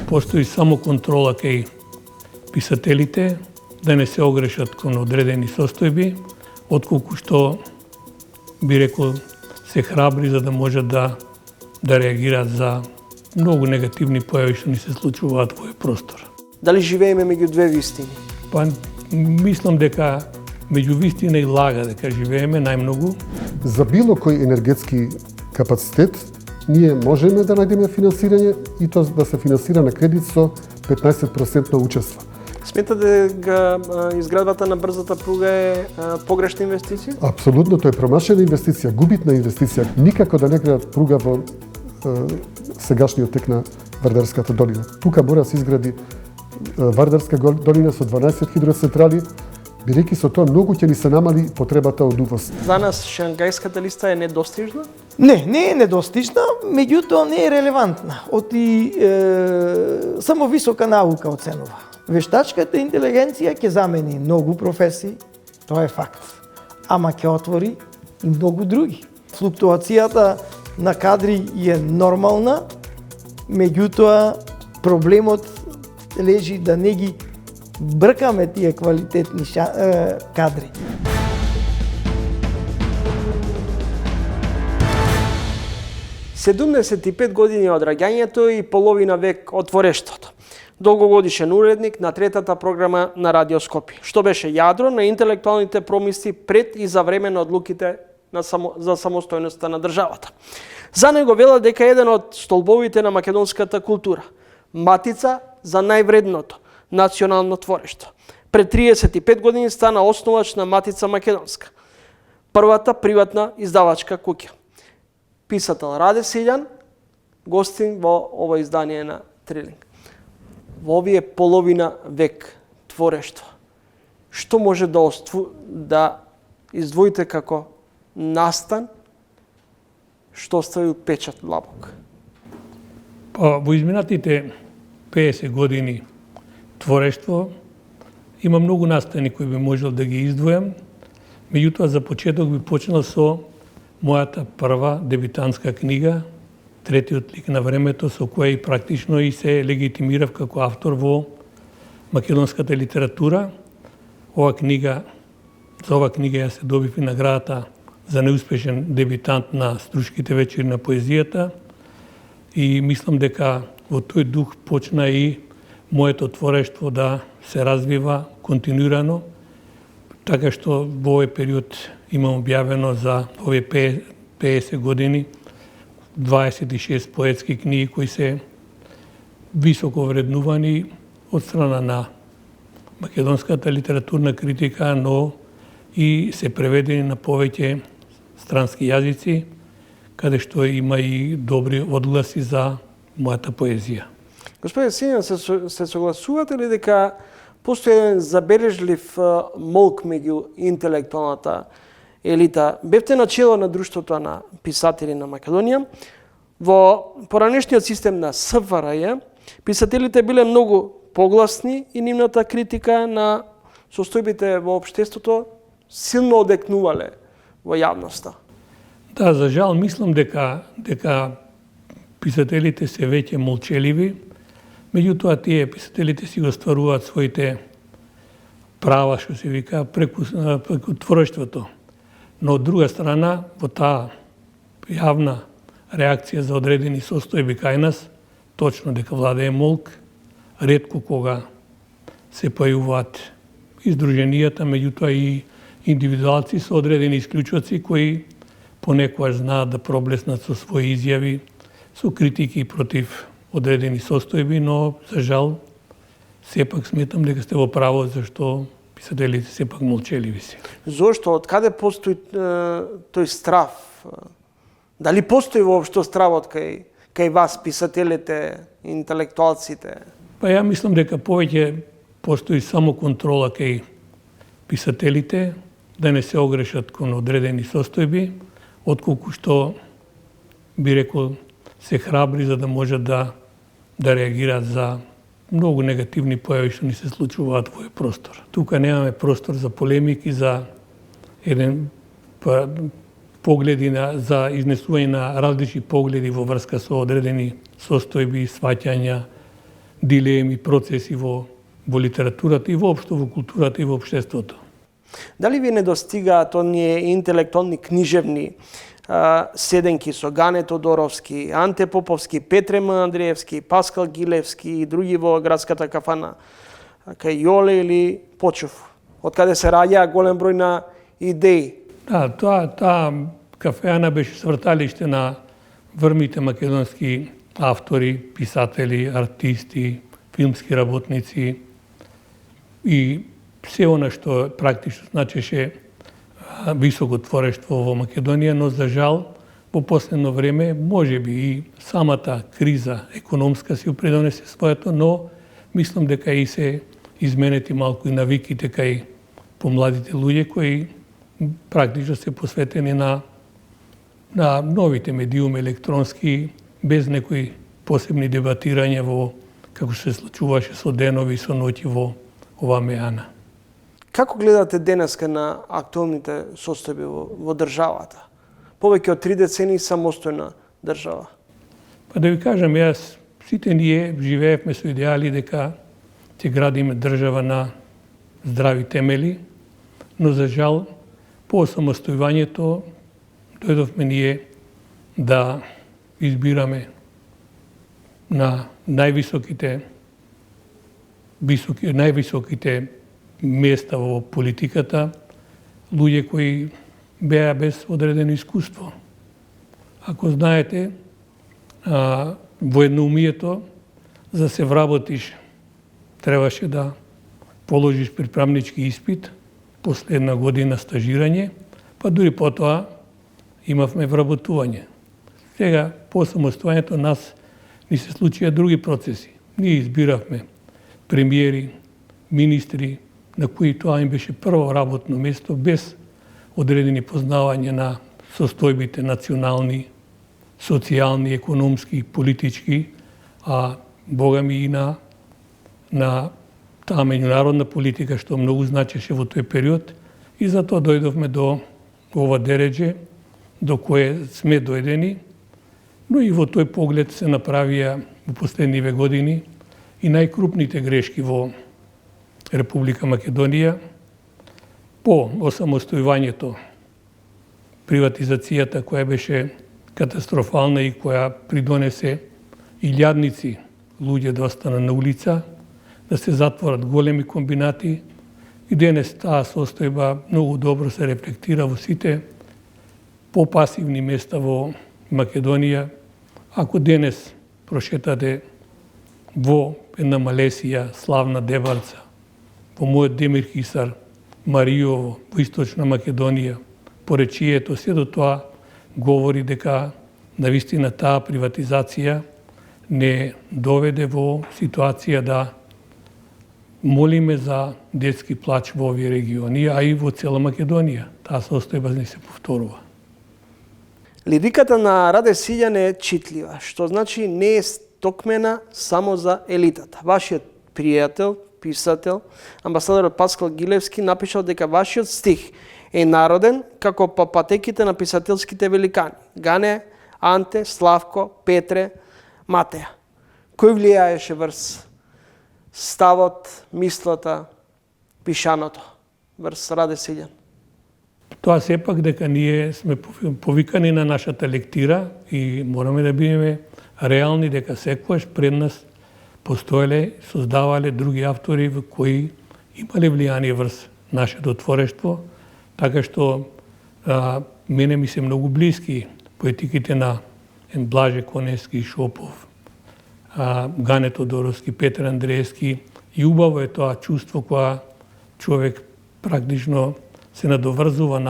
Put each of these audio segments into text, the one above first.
постои само контрола кај писателите, да не се огрешат кон одредени состојби, отколку што би рекол се храбри за да можат да реагираат за многу негативни појави што ни се случуваат во овој простор. Дали живееме меѓу две вистини? Па мислам дека меѓу вистина и лага дека живееме најмногу. За било кој енергетски капацитет ние можеме да најдеме финансирање и тоа да се финансира на кредит со 15% учество. Сметате дека изградбата на брзата пруга е погрешна инвестиција? Апсолутно, тоа е промашена инвестиција, губитна инвестиција. Никако да не градат пруга во сегашниот тек на Вардарската долина. Тука мора да се изгради Вардарска долина со 12 хидроцентрали, бидејќи со тоа многу ќе ни се намали потребата од увоз. За нас Шангајската листа е недостижна? Не е недостижна, меѓутоа не е релевантна. Само висока наука оценува. Вештачката интелигенција ќе замени многу професии, тоа е факт. Ама ќе отвори и многу други. Флуктуацијата на кадри е нормална, меѓутоа проблемот лежи да не ги бркаме тие квалитетни кадри. Седумдесет и 5 години од раѓањето и половина век од творештвото. Долгогодишен уредник на третата програма на Радио Скопје, што беше јадро на интелектуалните промисли пред и за време на одлуките за самостојноста на државата. За него велат дека е еден од столбовите на македонската култура, матица за највредното национално творештво. Пред 35 години стана основач на Матица Македонска, првата приватна издавачка куќа. Писател Раде Силјан, гостин во ова издание на Трилинг. Во овие половина век творештво, што може да издвоите како настан што остави печат длабок? Во изминатите 50 години творештво има многу настани кои би можел да ги издвојам, меѓутоа за почеток би почнал со мојата прва дебитантска книга, Третиот лик на времето, со која и практично и се легитимирав како автор во македонската литература. За ова книга ја се добив и наградата за неуспешен дебитант на Струшките вечери на поезијата и мислам дека во тој дух почна и моето творештво да се развива континуирано, така што во овој период имам објавено за овие 50 години 26 поетски книги кои се високо вреднувани од страна на македонската литературна критика, но и се преведени на повеќе странски јазици, каде што има и добри одгласи за мојата поезија. Господин Силјан, се согласувате ли дека постои еден забележлив молк меѓу интелектуалната елита? Бевте начело на Друштвото на писатели на Македонија. Во поранешниот систем на СФРЈ, писателите биле многу погласни и нивната критика на состојбите во општеството силно одекнувале во јавноста. Да, за жал, мислам дека писателите се веќе молчеливи, меѓутоа тие писателите си го стваруваат своите права, што се вика, преку творештвото. Но од друга страна, во таа јавна реакција за одредени состојби кај нас, точно дека владее молк, ретко кога се појавуваат издруженијата, меѓутоа и индивидуалци со одредени исклучоци кои понекогаш знаат да проблеснат со своји изјави, со критики против одредени состојби, но за жал сепак сметам дека сте во право зашто писателите сепак молчеливи се. Зошто? Од каде постои тој страв? Дали постои воопшто стравот кај вас, писателите, интелектуалците? Па ја мислам дека повеќе постои само контрола кај писателите, да не се огрешат кон одредени состојби, отколку што би рекол се храбри за да можат да реагираат за многу негативни појави што ни се случуваат во овој простор. Тука немаме простор за полемики, за еден погледи за изнесување на различни погледи во врска со одредени состојби, сваќања, дилеми, процеси во литературата и воопшто во културата и во општеството. Дали ви недостигаат оние интелектуални книжевни седенки со Гане Тодоровски, Анте Поповски, Петре М. Андреевски, Паскал Гилевски и други во градската кафана, кај Јоле или Почев, од каде се раѓа голем број на идеи? Да, таа кафеана беше сврталиште на врмите македонски автори, писатели, артисти, филмски работници и се она што практично значеше високо творештво во Македонија, но за жал во последно време можеби и самата криза економска си придонесе своето, но мислам дека и се изменети малку и навиките кај помладите луѓе кои практично се посветени на новите медиуми електронски, без некои посебни дебатирања во како се случуваше со денови и со ноќи во оваа меана. Како гледате денеска на актуелните состојби во државата? Повеќе од 3 децени самостојна држава. Па да ви кажам, јас, сите ние живеевме со идеали дека ќе градиме држава на здрави темели, но за жал по самостојувањето дојдовме ние да избираме на највисоките места во политиката луѓе кои беа без одредено искуство. Ако знаете, во едноумието за се вработиш требаше да положиш приправнички испит, после една година стажирање, па дури потоа имавме вработување. Сега, по самостојањето нас ни се случија други процеси. Ние избиравме премиери, министри, на кои тоа им беше прво работно место, без одредени познавање на состојбите национални, социјални, економски, политички, а богами и на таа меѓународна политика, што многу значеше во тој период, и затоа дојдовме до ова дередже, до кое сме дојдени, но и во тој поглед се направија во последниве години и најкрупните грешки во Република Македонија по осамостојувањето, приватизацијата која беше катастрофална и која придонесе илјадници луѓе да останат на улица, да се затворат големи комбинати, и денес таа состојба многу добро се рефлектира во сите попасивни места во Македонија. Ако денес прошетате во една Малесија, славна Дебарца, во мојот Демир Хисар, Маријово, во Источна Македонија, Поречието, се до тоа говори дека навистина таа приватизација не доведе во ситуација да молиме за детски плач во овие региони, а и во цела Македонија. Таа состојба не се повторува. Лириката на Раде Силјан е читлива, што значи не е стокмена само за елитата. Вашиот пријател, писател, амбасадорот Паскал Гилевски напишал дека вашиот стих е народен како по патеките на писателските великани Гане, Анте, Славко, Петре, Матеја. Кој влијаеше врз ставот, мислата, пишаното врз Раде Силјан? Тоа сепак дека ние сме повикани на нашата лектира и мораме да бидеме реални дека секојаш пред нас постоеле, создавале други автори кои имале влијание врз нашето творештво, така што мене ми се многу блиски поетиките на Блаже Коневски, Шопов, Гане Тодоровски, Петар Андреевски, и убаво е тоа чувство кога човек практично се надоврзува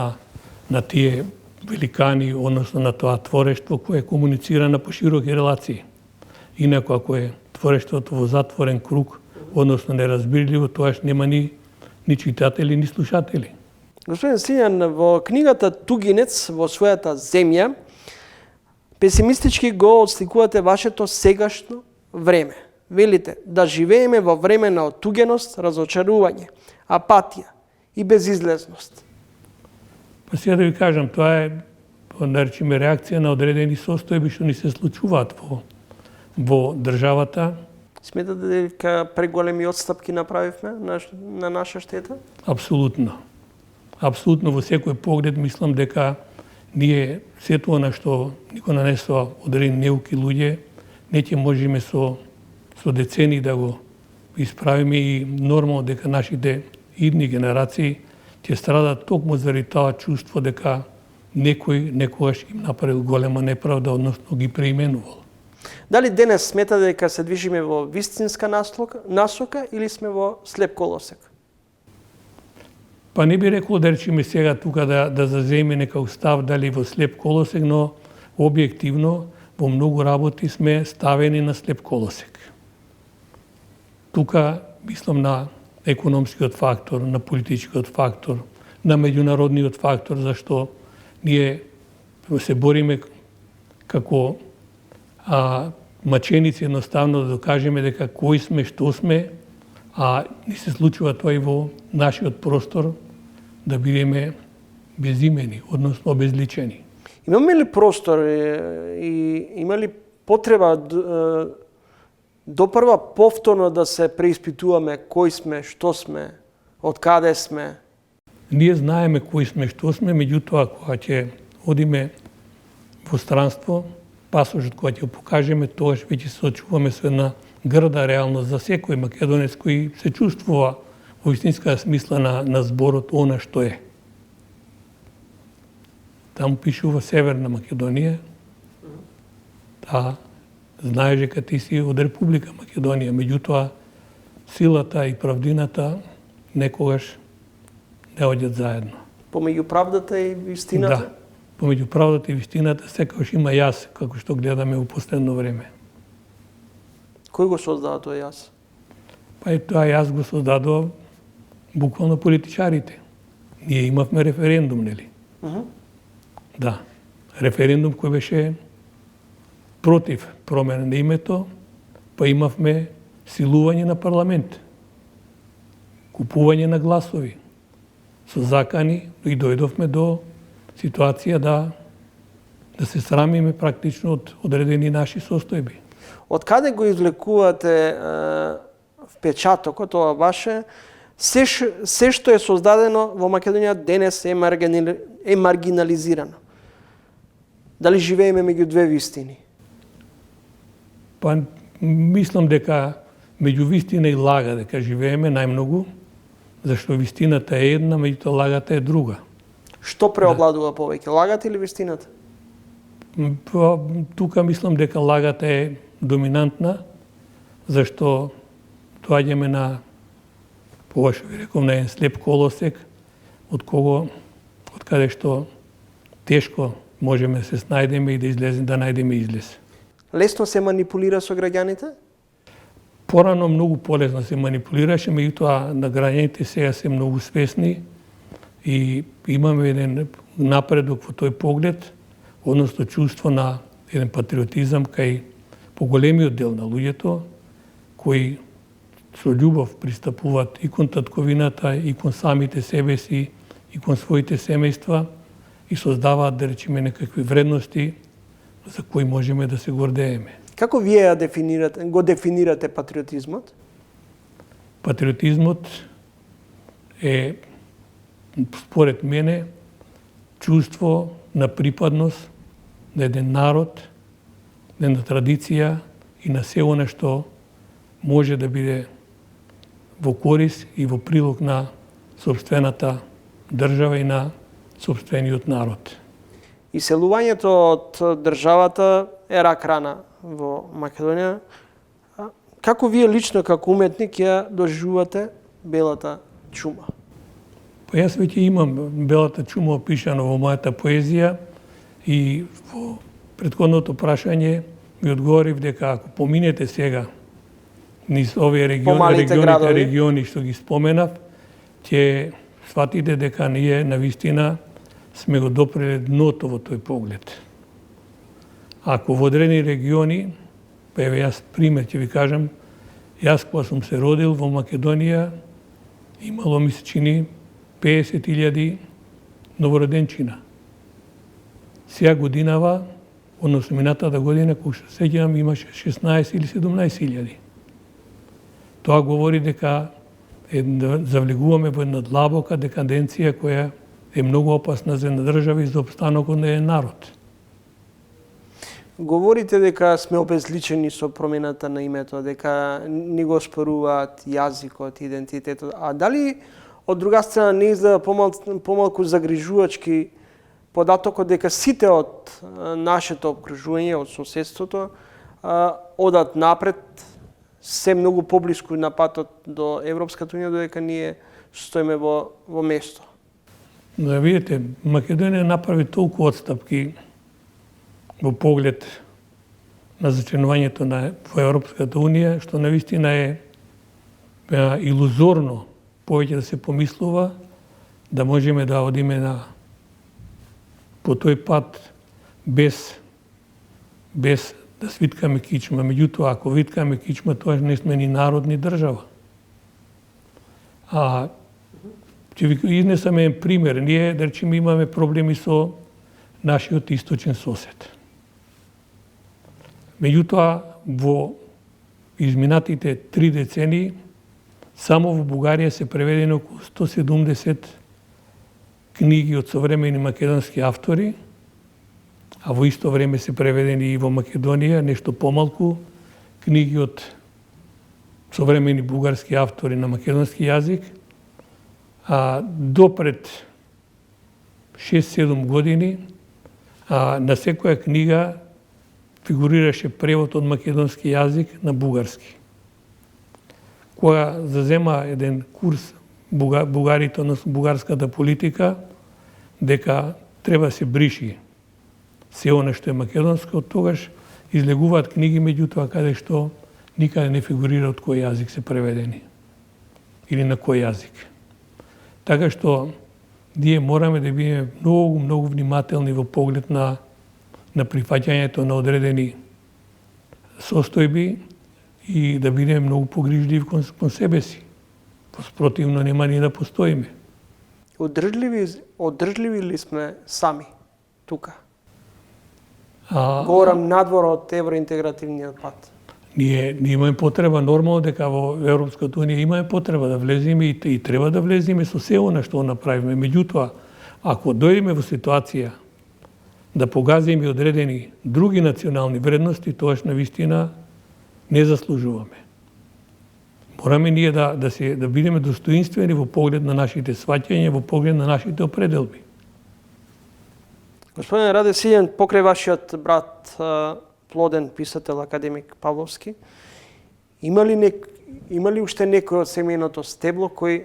на тие великани, односно на тоа творештво кое комуницира на пошироки релации. Инако ако е творештвото во затворен круг, односно неразбирливо, тоаш нема ни читатели, ни слушатели. Господин Силјан, во книгата Тугинец во својата земја, песимистички го отсликувате вашето сегашно време. Велите да живееме во време на отугеност, разочарување, апатија и безизлезност. Па сега да ви кажам, тоа е, наречиме, реакција на одредени состојби што ни се случуваат во државата. Сметате дека преголеми отстапки направивме на наша штета? Апсолутно. Апсолутно во секој поглед мислам дека ние се тоа на што никој нанесува одредени неуки луѓе, не ќе можеме со децени да го исправиме и нормално дека нашите идни генерации ќе страдат токму заради тоа чувство дека некој некогаш им направил голема неправда, односно ги преименувал. Дали денес сметате дека се движиме во вистинска насока или сме во слеп колосек? Па не би рекол да речеме сега тука да заземе некој став дали во слеп колосек, но објективно во многу работи сме ставени на слеп колосек. Тука мислам на економскиот фактор, на политичкиот фактор, на меѓународниот фактор, зашто ние се бориме како маченици едноставно да докажеме дека кои сме, што сме, а не се случува тоа и во нашиот простор да бидеме безимени, односно обезличени. Имаме ли простор и има ли потреба допрва повторно да се преиспитуваме кои сме, што сме, од каде сме? Ние знаеме кои сме, што сме, меѓутоа кога ќе одиме во странство, пасожот кога ќе покажеме, тогаш веќе се очуваме со една грда реалност за секој македонец кој се чувствува во истинска смисла на зборот она што е. Таму пишува Северна Македонија, знаеш дека ти си од Република Македонија, меѓутоа силата и правдината некогаш не одјат заедно. Помеѓу правдата и вистината? Да, помеѓу правдата и вистината секогаш има јас, како што гледаме во последно време. Кој го создава тој јас? Па и тоа јас го создадов буквално политичарите. Ние имавме референдум, нели? Да, референдум кој беше против промена на името, па имавме силување на парламент, купување на гласови, со закани и дојдовме до ситуација да се срамиме практично од одредени наши состојби. Од каде го извлекувате впечатокот, ова ваше, се што е создадено во Македонија денес е маргинализирано? Дали живееме меѓу две вистини? Па мислам дека меѓу вистина и лага дека живееме најмногу, зашто вистината е една, меѓутоа лагата е друга. Што преобладува повеќе, лагата или вистината? Тука мислам дека лагата е доминантна, зашто доаѓаме на, погаш ви реком, на еден слеп колосек, од каде што тешко можеме да се снајдеме и да најдеме излез. Лесно се манипулира со граѓаните? Порано многу полесно се манипулираше, меѓутоа на граѓаните сега се многу свесни и имаме еден напредок во тој поглед, односно чувство на еден патриотизам кај поголемиот дел на луѓето, кои со љубов пристапуваат и кон татковината, и кон самите себе си, и кон своите семејства и создаваат, да речеме, некакви вредности за кои можеме да се гордееме. Како вие го дефинирате патриотизмот? Патриотизмот е, според мене, чувство на припадност на еден народ, на една традиција и на се она што може да биде во корис и во прилог на сопствената држава и на сопствениот народ. Иселувањето од државата е рак рана во Македонија. Како вие лично, како уметник, ја доживувате белата чума? Па јас веќе имам белата чума опишано во мојата поезија и во претходното прашање ми одговорив дека ако поминете сега низ овие региони што ги споменав, ќе сватите дека ние навистина сме го допреле дното во тој поглед. Ако во одредени региони, па еве јас пример ќе ви кажам, јас кога сум се родил во Македонија, имало ми се чини 50.000 новороденчина. Сега односно минатата година, кога се сеќавам, имаше 16 или 17.000. Тоа говори дека завлегуваме во една длабока декаденција која е многу опасна за една држава и за опстанокот на еден народ. Говорите дека сме обезличени со промената на името, дека ни го споруваат јазикот, идентитетот. А дали од друга страна не изгледа помалку загрижувачки податокот дека сите од нашето обкружување, од соседството, одат напред, се многу поблиску на патот до Европската унија, додека ние стоиме во место? Да видите, Македонија направи толку отстапки во поглед на зачленувањето во Европската унија, што навистина е илузорно повеќе да се помислува да можеме да одиме по тој пат без да свиткаме кичма. Меѓутоа, ако виткаме кичма, тоа не сме ни народ, ни држава. Ќе ви изнесам еден пример. Ние, да речеме, имаме проблеми со нашиот источен сосед. Меѓутоа, во изминатите 3 децении, само во Бугарија се преведени околу 170 книги од современи македонски автори, а во исто време се преведени и во Македонија нешто помалку книги од современи бугарски автори на македонски јазик. Допред 6-7 години на секоја книга фигурираше превод од македонски јазик на бугарски. Кога зазема еден курс бугарите, односно бугарската политика, дека треба се бриши се она што е македонско, од тогаш излегуваат книги, меѓутоа каде што никаде не фигурира од кој јазик се преведени или на кој јазик. Така што ние мораме да бидеме многу внимателни во поглед на прифаќањето на одредени состојби и да бидеме многу погрижливи кон себе си. Спротивно нема ни да постоиме. Одржливи ли сме сами тука? Говорам надвор од евроинтегративниот пат. Ние имаме потреба, нормално дека во Европската унија имаме потреба да влеземе и треба да влеземе со се она што направиме. Меѓутоа, ако дојдеме во ситуација да погазиме одредени други национални вредности, тоаш навистина не заслужуваме. Мораме ние да бидеме достоинствени во поглед на нашите сваќања, во поглед на нашите определби. Господин Раде Силјан, покрај вашиот брат, плоден писател, академик Павловски, има ли уште некој од семејното стебло кој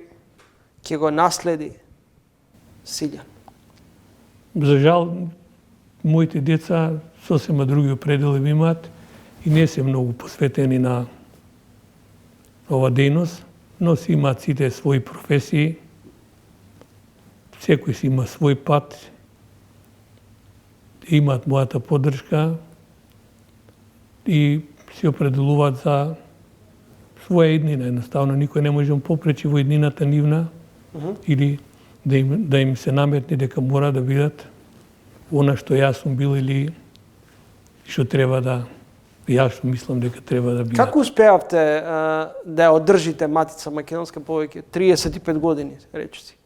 ќе го наследи Силјан? За жал, моите деца сосема други определби имаат и не се многу посветени на ова дејност, но си имаат сите своји професии, секој си има свој пат, имаат мојата поддршка и се определуваат за своја иднина. Едноставно, никој не може да попречи во иднината нивна или да им се наметне дека мора да бидат она што јас сум бил или што треба да јас мислам дека треба да бидат. Како успеавте да ја одржите Матица Македонска повеќе 35 години, речиси?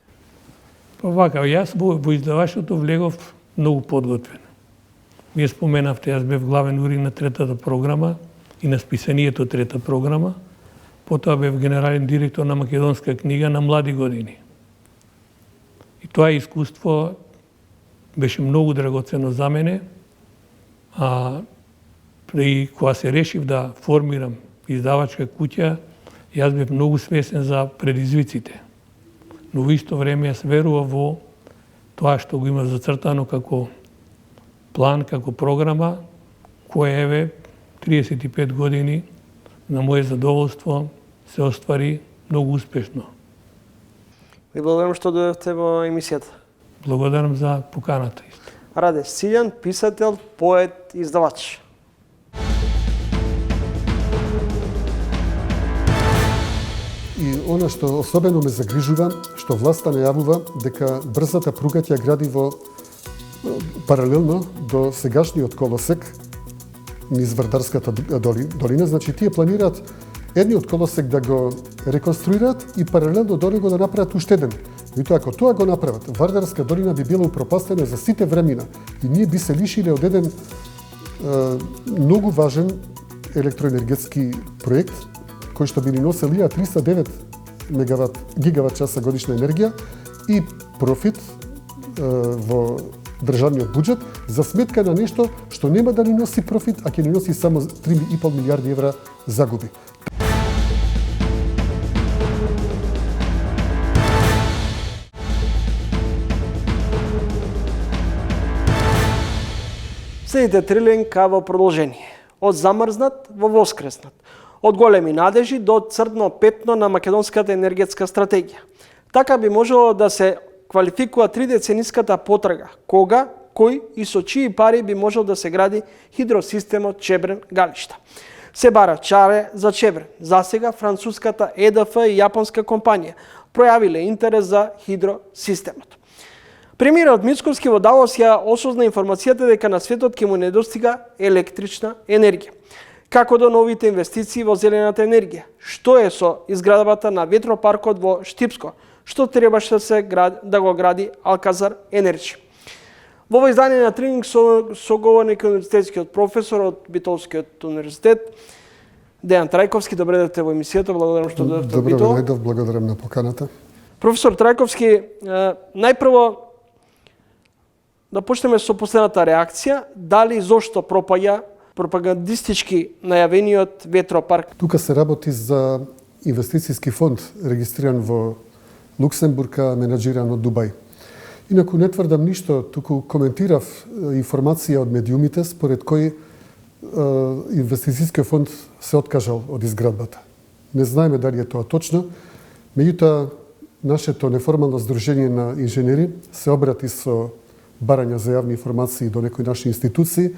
Вака, јас во издаваштвото влегов многу подготвен. Вие споменавте, јас бев главен уредник на третата програма и на списанието трета програма. Потоа бев генерален директор на Македонска книга на млади години. И тоа искуство беше многу драгоцено за мене. И кога се решив да формирам издавачка куќа, јас бев многу свесен за предизвиците. Но во исто време јас верував во тоа што го има зацртано како план, како програма, која еве 35 години на моје задоволство се оствари многу успешно. Ви благодарам што дојдовте во емисијата. Благодарам за поканата. Раде Силјан, писател, поет, издавач. И она што особено ме загрижува, што власта најавува дека брзата пруга ќе гради во паралелно до сегашниот колосек низ Вардарската долина. Значи, тие планираат едниот колосек да го реконструираат и паралелно до него да направат уште еден. Меѓутоа, ако тоа го направат, Вардарска долина би била упропастена за сите времена и ние би се лишиле од еден многу важен електроенергетски проект кој што би ни носел 1309 гигават часа годишна енергија и профит во државниот буџет за сметка на нешто што нема да ни носи профит, а ќе ни носи само 3,5 милиарди евра загуби. Следите трилинка во продолжение. Од замрзнат во воскреснат. Од големи надежи до црно петно на македонската енергетска стратегија. Така би можело да се квалификува 3-децениската потрага, кога, кој и со чии пари би можел да се гради хидросистемот Чебрен-Галишта. Се бара чаре за Чебрен. Засега француската ЕДФ и јапонска компанија пројавиле интерес за хидросистемот. Премиерот Мицковски во Давос ја осозна информацијата дека на светот ќе му недостига електрична енергија. Како до новите инвестиции во зелената енергија? Што е со изградбата на ветропаркот во Штипско? Што требаше да го гради Алказар Енерджи? Во ово издание на тренинг со говорник универзитетскиот професор од Битолскиот универзитет Дејан Трајковски. Добре дојдовте во емисијата. Благодарам што дојдовте во Битол. Добре дојдов, благодарам на поканата. Професор Трајковски, најпрво да почнеме со последната реакција, дали зошто пропаѓа пропагандистички најавениот ветропарк? Тука се работи за инвестицијски фонд регистриран во Луксембург, менаџиран од Дубај. Инаку не тврдам ништо, туку коментирав информација од медиумите според кој инвестицијскиот фонд се откажал од изградбата. Не знаеме дали е тоа точно, меѓутоа нашето неформално здружение на инженери се обрати со барања за јавни информации до некои наши институции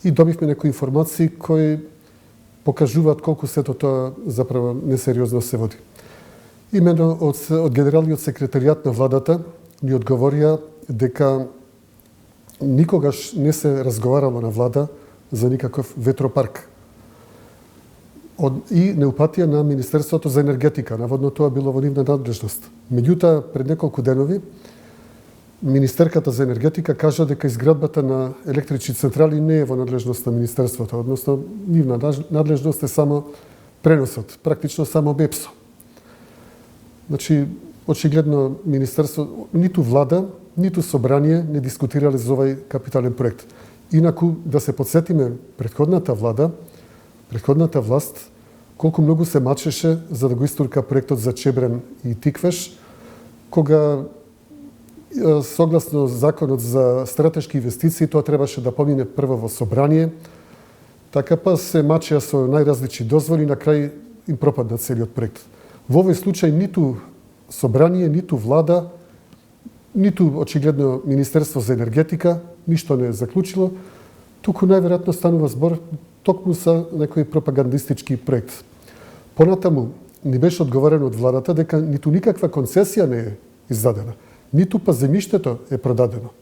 и добивме некои информации кои покажуваат колку сето тоа заправо несериозно се води. Имено од генералниот секретаријат на владата ни одговорија дека никогаш не се разговарало на влада за никаков ветропарк. И не упатија на Министерството за енергетика. Наводно тоа било во нивна надлежност. Меѓутоа, пред неколку денови, Министерката за енергетика кажа дека изградбата на електрични централи не е во надлежност на Министерството, односно нивна надлежност е само преносот, практично само БЕПСО. Значи, очигледно Министерство, ниту влада, ниту собрание не дискутирале за овај капитален проект. Инаку, да се подсетиме, предходната власт, колку многу се мачеше за да го истурка проектот за Чебрен и Тиквеш, кога согласно законот за стратешки инвестиции, тоа требаше да помине прво во собрание, така па се мачеа со најразлични дозволи, на крај им пропадна целиот проект. Во овој случај ниту собрание, ниту влада, ниту очигледно Министерство за енергетика ништо не е заклучило, туку најверојатно станува збор токму за некој пропагандистички проект. Понатаму ни беше одговорено од владата дека ниту никаква концесија не е издадена, ниту па земјиштето е продадено.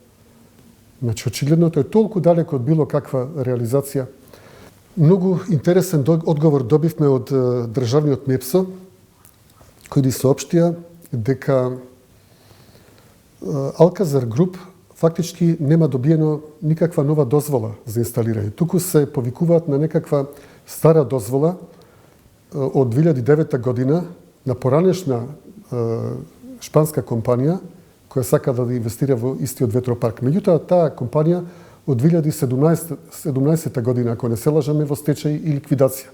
Значи, очигледно тоа е толку далеко од било каква реализација. Многу интересен одговор добивме од државниот МЕПСО, кој ни соопштија дека Алказар Груп фактички нема добиено никаква нова дозвола за инсталирање. Туку се повикуваат на некаква стара дозвола од 2009 година на поранешна шпанска компанија која сака да инвестира во истиот ветропарк. Меѓутоа, таа компанија од 2017 година, ако не се лажаме, во стечај и ликвидација.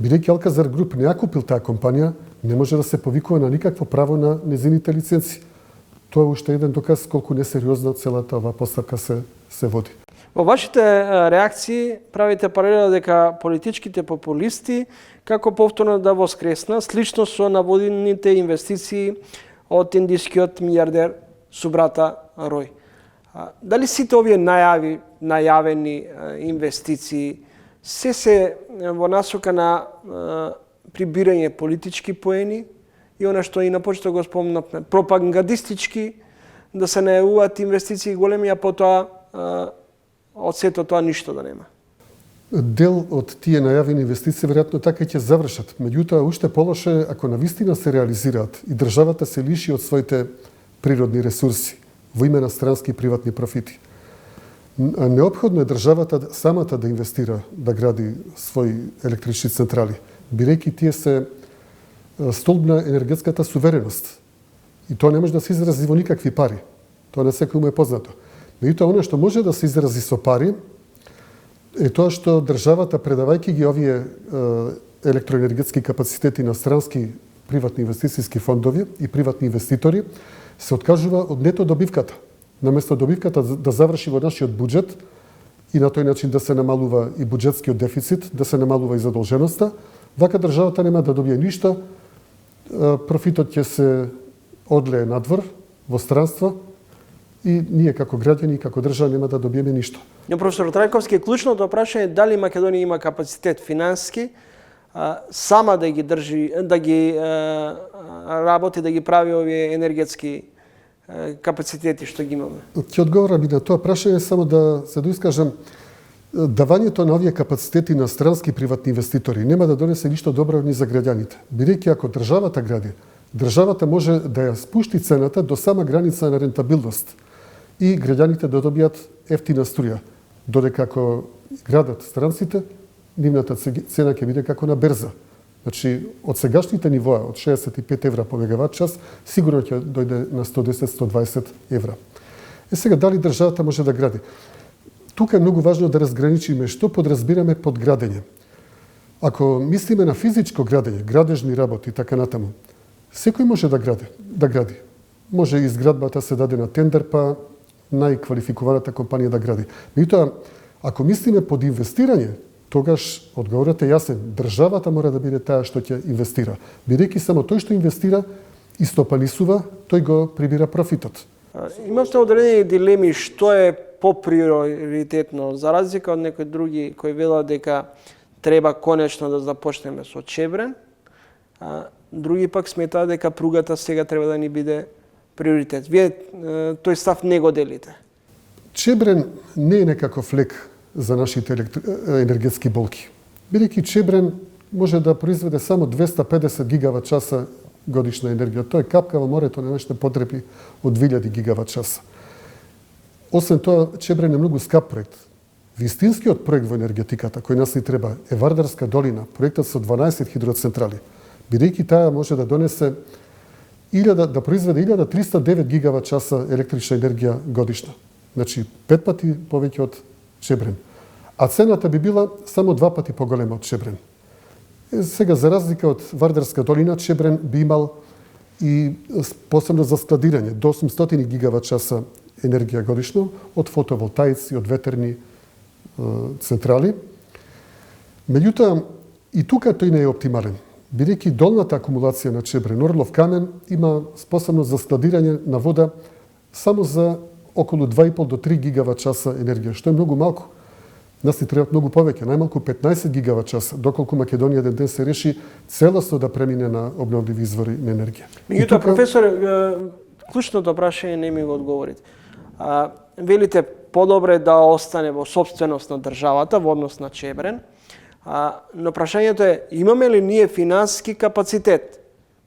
Бидејќи Алказар Груп не ја купил таа компанија, не може да се повикува на никакво право на незините лиценци. Тоа е уште еден доказ колку несериозно целата оваа постапка се води. Во вашите реакции правите паралела дека политичките популисти како повторно да воскресна, слично со наводените инвестиции од индискиот милиардер Субрата Рој. Дали сите овие најавени инвестиции се во насока на прибирање политички поени и она што и на почеток го спомнавме, пропагандистички да се најавуваат инвестиции големи, а потоа од сето тоа ништо да нема? Дел од тие најавени инвестиции веројатно така ќе завршат. Меѓутоа, уште полоше е ако навистина се реализираат и државата се лиши од своите природни ресурси во име на странски приватни профити. Неопходно е државата самата да инвестира, да гради своји електрични централи, бидејќи тие се столб на енергетската сувереност. И тоа не може да се изрази во никакви пари. Тоа не секој му е познато. Меѓутоа, оно што може да се изрази со пари е тоа што државата, предавајќи ги овие електроенергетски капацитети на странски приватни инвестицијски фондови и приватни инвеститори, се откажува од нето добивката. Наместо добивката да заврши во нашиот буџет и на тој начин да се намалува и буџетскиот дефицит, да се намалува и задолженоста, вака државата нема да добие ништо, профитот ќе се одлее надвор, во странство, и ние како граѓани и како држава нема да добиеме ништо. Но професор Трајковски, клучното прашање е дали Македонија има капацитет финански сама да ги држи, да ги работи, да ги прави овие енергетски капацитети што ги имаме. Ќе одговорам и на тоа прашање, само да се доискажам. Давањето на овие капацитети на странски приватни инвеститори нема да донесе ништо добро ни за граѓаните. Бидејќи ако државата гради, државата може да ја спушти цената до сама граница на рентабилност и граѓаните да добијат ефтина струја. Додека ако градат странците, нивната цена ќе биде како на берза. Значи, од сегашните нивоа, од 65 евра по мегават час, сигурно ќе дојде на 110-120 евра. Сега, дали државата може да гради? Тука е многу важно да разграничиме што подразбираме под градење. Ако мислиме на физичко градење, градежни работи и така натаму, секој може да гради. Може и изградбата се даде на тендер, па најквалификуваната компанија да гради. Меѓутоа, ако мислиме под инвестирање, тогаш одговорот е јасен. Државата мора да биде таа што ќе инвестира. Бидејќи само тој што инвестира и стопанисува, тој го прибира профитот. Имате одредени дилеми што е поприоритетно, за разлика од некои други кои велат дека треба конечно да започнеме со Чебрен, други пак сметаат дека пругата сега треба да ни биде приоритет. Вие тој став не го делите. Чебрен не е некаков лек за нашите енергетски болки. Бидејќи Чебрен може да произведе само 250 гигават часа годишна енергија. Тоа е капка во морето на нашите потреби од 2000 гигават часа. Освен тоа, Чебрен е многу скап проект. Вистинскиот проект во енергетиката кој нас ни треба е Вардарска долина, проектот со 12 хидроцентрали. Бидејќи таа може да донесе да произведе 1309 гигават часа електрична енергија годишна. Значи 5 пати повеќе од Чебрен. А цената би била само 2 пати поголема од Чебрен. Сега, за разлика од Вардарска долина, Чебрен би имал и посебно за складирање до 800 гигават часа енергија годишно од фотоволтаици, од ветерни централи. Меѓутоа, и тука тој не е оптимален. Бидејќи долната акумулација на Чебрен, Орлов камен, има способност за складирање на вода само за околу 2,5 до 3 гигават часа енергија, што е многу малку. Нас ни требаат многу повеќе, најмалку 15 гигават часа, доколку Македонија еден ден се реши целосно да премине на обновливи извори на енергија. Меѓутоа, професор, клучното прашање не ми го одговорите. Велите подобре да остане во собственост на државата во однос на Чебрен, но прашањето е, имаме ли ние финански капацитет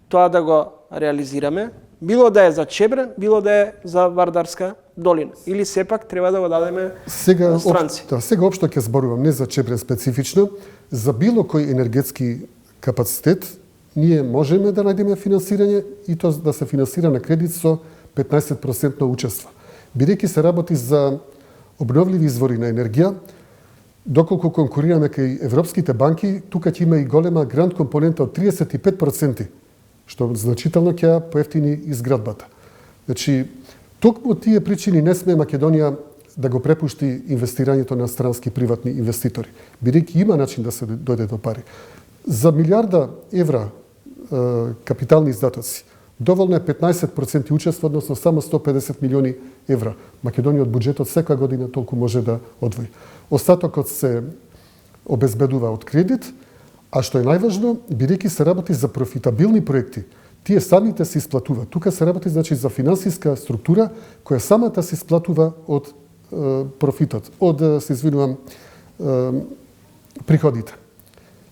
тоа да го реализираме, било да е за Чебрен, било да е за Вардарска долина, или сепак треба да го дадеме странци? Сега општо ќе зборувам, не за Чебрен специфично, за било кој енергетски капацитет, ние можеме да најдеме финансирање и тоа да се финансира на кредит со 15% учество. Бидејќи се работи за обновливи извори на енергија, доколку конкурираме кај европските банки, тука ќе има и голема грант компонента од 35%, што значително ќе поевтини изградбата. Значи, токму тие причини не сме Македонија да го препушти инвестирањето на странски приватни инвеститори, бидејќи има начин да се дојде до пари. За милиарда евра капитални издатоци, доволно е 15% учество, односно само 150 милиони евра. Македонија од буџетот секоја година толку може да одвои. Остатокот се обезбедува од кредит, а што е најважно, бидејќи се работи за профитабилни проекти, тие самите се исплатува. Тука се работи значи за финансиска структура која самата се исплатува од профитот, од приходите.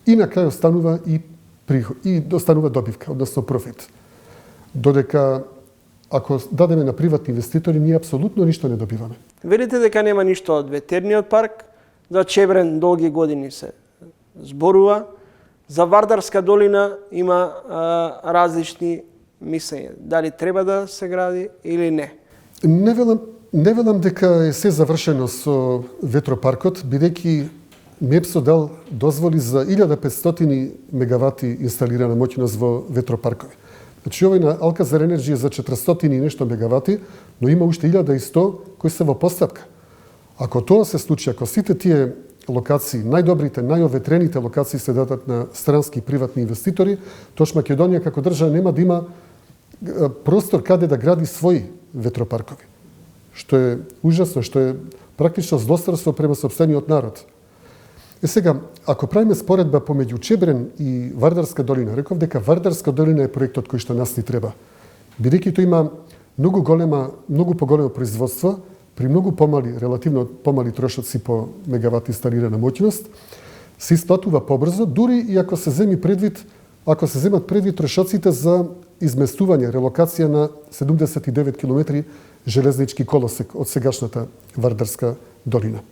И на крај останува и достанува добивка, односно профит. Додека ако дадеме на приватни инвеститори, ние апсолутно ништо не добиваме. Велите дека нема ништо од ветерниот парк, за Чебрен долги години се зборува, за Вардарска долина има различни мислења. Дали треба да се гради или не? Не велам дека е се завршено со ветропаркот, бидејќи МЕПСО дал дозволи за 1500 мегавати инсталирана моќност во ветропаркови. Значи, овој на Алказар Енерджи е за 400 и нешто мегавати, но има уште 1100 кои се во постапка. Ако тоа се случи, ако сите тие локации, најдобрите, најоветрените локации се дадат на странски приватни инвеститори, тоаш Македонија како држава нема да има простор каде да гради своји ветропаркови. Што е ужасно, што е практично злосторство према сопствениот народ. Сега, ако правиме споредба помеѓу Чебрен и Вардарска долина, реков дека Вардарска долина е проектот кој што нас ни треба. Бидејќи тоа има многу поголемо производство, при многу помали, релативно помали трошоци по мегават инсталирана моќност, се исплатува побрзо, дури и ако се земат предвид трошоците за изместување, релокација на 79 км железнички колосек од сегашната Вардарска долина.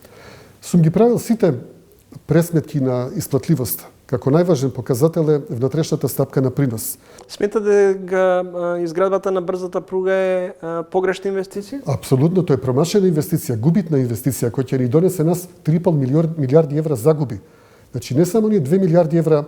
Сум ги правил сите пресметки на исплатливоста. Како најважен показател е внатрешната стапка на принос. Сметате дека изградбата на брзата пруга е погрешна инвестиција? Апсолутно, тоа е промашена инвестиција, губитна инвестиција, која ќе ни донесе нас 3,5 милиарди евра загуби. Значи, не само ние 2 милиарди евра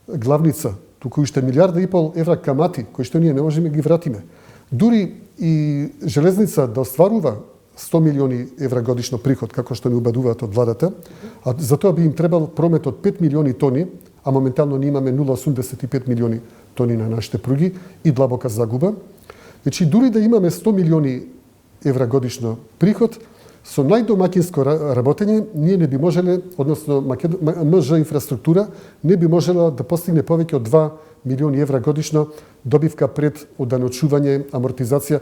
главница, туку уште 1,5 милиарда евра камати, кои што ние не можеме ги вратиме. Дури и железница да остварува 100 милиони евра годишно приход, како што не убедуваат од владата, а за тоа би им требал промет од 5 милиони тони, а моментално ние имаме 0,85 милиони тони на нашите пруги и длабока загуба. Значи, дури да имаме 100 милиони евра годишно приход, со најдомакинско работење, ние не би можеле, односно МЖ инфраструктура, не би можела да постигне повеќе од 2 милиони евра годишно добивка пред оданочување, амортизација,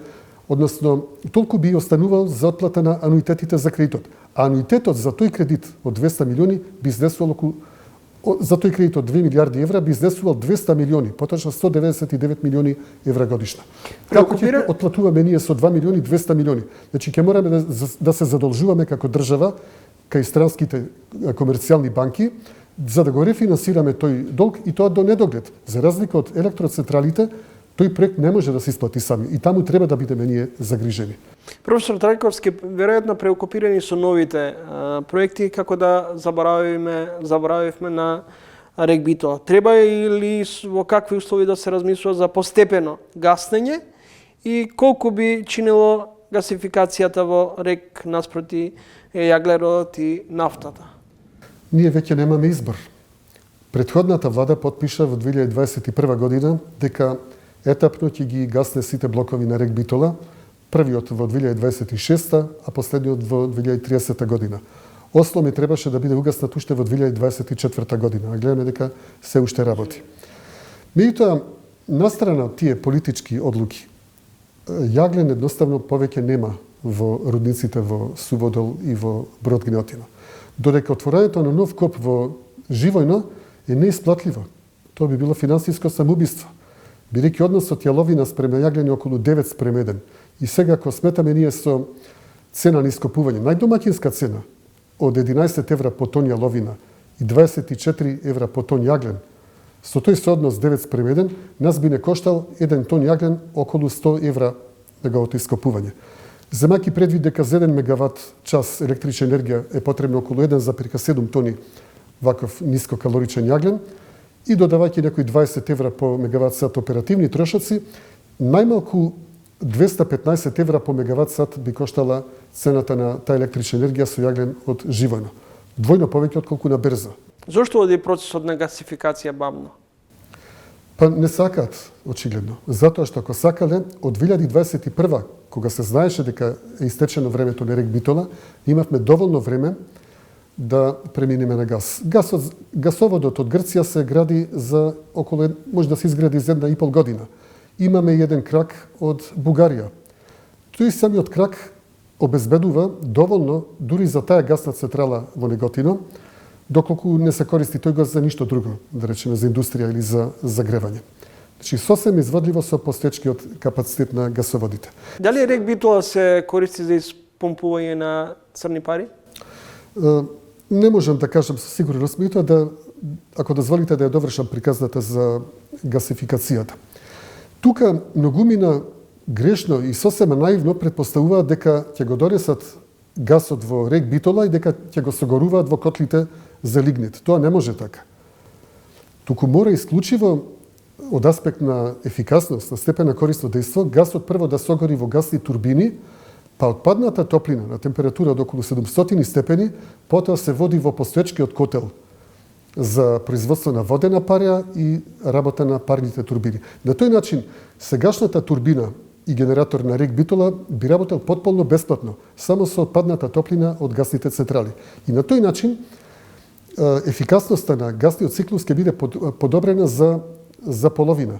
односно толку би останувал за отплата на ануитетите за кредитот. А ануитетот за тој кредит од 200 милиони би изнесувал за тој кредит од 2 милиарди евра би изнесувал 200 милиони, поточно 199 милиони евра годишно. Како ќе отплатуваме ние со 2 милиони 200 милиони? Значи ќе мораме да се задолжуваме како држава кај странските комерцијални банки за да го рефинансираме тој долг и тоа до недоглед. За разлика од електроцентралите, тој проект не може да се исплати сами и таму треба да бидеме ние загрижени. Професор Трајковски, веројатно преокупирани со новите проекти, како да заборавивме на рек-Битола. Треба или во какви услови да се размислува за постепено гаснење и колку би чинило гасификацијата во рек наспроти јаглеродот и нафтата? Ние веќе немаме избор. Претходната влада потпиша во 2021 година дека етапно ќе ги гасне сите блокови на рек Битола, првиот во 2026, а последниот во 2030 година. Осломи требаше да биде угаснат уште во 2024 година, а гледаме дека се уште работи. Меѓутоа, настрана од тие политички одлуки, јаглен едноставно повеќе нема во рудниците во Суводол и во Бродгинотино. Додека отворањето на нов коп во Живојно е неисплатливо. Тоа би било финансиско самоубиство. Бидејќи односот јаловина спрема јаглен е околу 9:1. И сега, ако сметаме ние со цена на ископување, најдомакинска цена од 11 евра по тон јаловина и 24 евра по тон јаглен, со тој сооднос 9:1, нас би не коштал 1 тон јаглен околу 100 евра неговото ископување. Земајќи предвид дека за 1 мегават час електрична енергија е потребно околу 1,7 тони ваков нискокалоричен јаглен, и додавајќи некои 20 евра по мегават сат оперативни трошоци, најмалку 215 евра по мегават сат би коштала цената на таа електрична енергија со јаглен од Живојно. Двојно повеќе отколку на Берза. Зошто оди процесот на гасификација бавно? Па не сакаат, очигледно. Затоа што ако сакале, од 2021, кога се знаеше дека е истечено времето на рек Битола, имавме доволно време да преминеме на газ. Гасоводот од Грција се гради за околу, може да се изгради за 1,5 година. Имаме еден крак од Бугарија. Тој самиот крак обезбедува доволно, дури за таа гасна централа во Неготино, доколку не се користи тој газ за ништо друго, да речеме за индустрија или за загревање. Значи, сосем изводливо со постоечкиот капацитет на гасоводите. Дали рек Битола се користи за испомпување на црни пари? Не можам да кажам со сигурност, меѓутоа ако дозволите да ја довршам приказната за гасификацијата. Тука многумина грешно и сосема наивно предпоставуваат дека ќе го донесат гасот во рек Битола и дека ќе го согоруваат во котлите за лигнит. Тоа не може така. Туку мора исклучиво од аспект на ефикасност, на степен на корисно дејство, гасот прво да согори во гасни турбини, па отпадната топлина на температура од околу 700 степени, потоа се води во постоечкиот котел за производство на водена парја и работа на парните турбини. На тој начин, сегашната турбина и генератор на рек Битола би работел потполно бесплатно, само со отпадната топлина од гасните централи. И на тој начин, ефикасноста на гасниот циклус ќе биде подобрена за половина.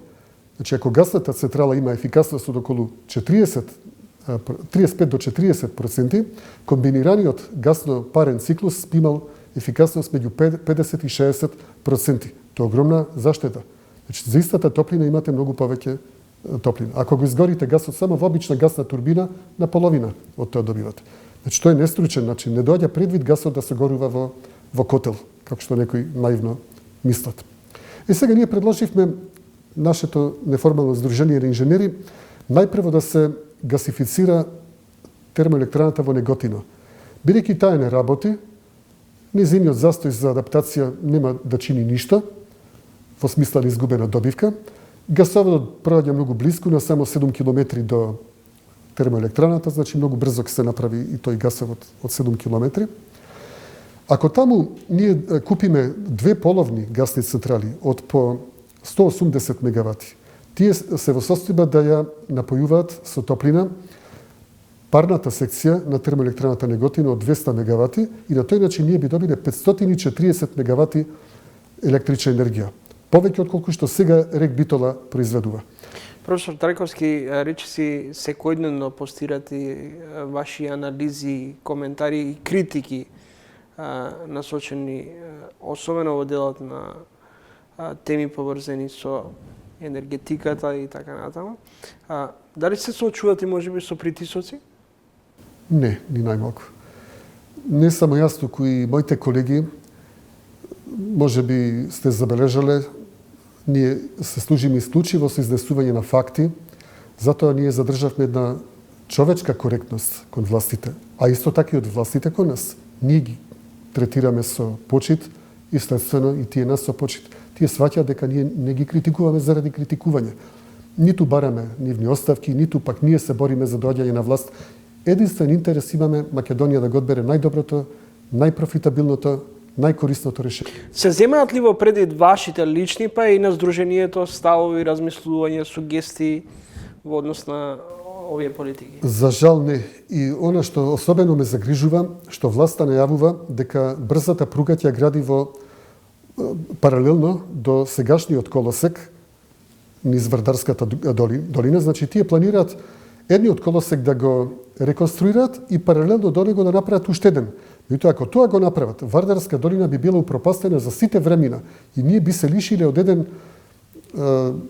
Значи, ако гасната централа има ефикасност од околу 35 до 40%, комбинираниот гасно-парен циклус би имал ефикасност меѓу 50 и 60%. Тоа е огромна заштета. Значи, за истата топлина имате многу повеќе топлина. Ако го изгорите гасот само во обична гасна турбина, на половина од тоа добивате. Значи, тоа е нестручен начин. Не доаѓа предвид гасот да се горува во котел, како што некои наивно мислат. И сега ние предложивме нашето неформално здружение на инженери најпрво да се гасифицира термоелектраната во Неготино. Бидејќи таа не работи, низиниот застој за адаптација нема да чини ништо, во смисла на изгубена добивка. Гасоводот проаѓа многу близко, на само 7 км до термоелектраната, значи многу брзо ќе се направи и тој гасовод од 7 км. Ако таму ние купиме две половни гасни централи од по 180 мегавати, тие се во состојба да ја напојуваат со топлина парната секција на термоелектраната Неготино од 200 мегавати и на тој начин ние би добиле 540 мегавати електрична енергија. Повеќе од колку што сега рек Битола произведува. Професор Трајковски, речиси секојдневно постирате ваши анализи, коментари и критики насочени особено во делот на теми поврзани со енергетиката и така натаму. Дали се соочувате можеби со притисоци? Не, ни најмалку. Не само јас, туку и моите колеги, можеби сте забележале, ние се служиме исклучиво со изнесување на факти, затоа ние задржавме една човечка коректност кон властите, а исто така и од властите кон нас. Ние ги третираме со почит и следствено и тие нас со почит. Тие сваќаат дека ние не ги критикуваме заради критикување. Ниту бараме нивни оставки, ниту пак ние се бориме за доаѓање на власт. Единствен интерес имаме Македонија да го одбере најдоброто, најпрофитабилното, најкорисното решение. Се земаат ли во предвид вашите лични, па и на Сдруженијето ставови, размислувања, сугестии во однос на овие политики? За жал не. И она што особено ме загрижува, што власта најавува дека брзата пруга ќе гради во паралелно до сегашниот колосек низ Вардарската долина. Значи, тие планираат едниот колосек да го реконструираат и паралелно до него да направат уште еден. Меѓутоа, ако тоа го направат, Вардарска долина би била упропастена за сите времена и ние би се лишиле од еден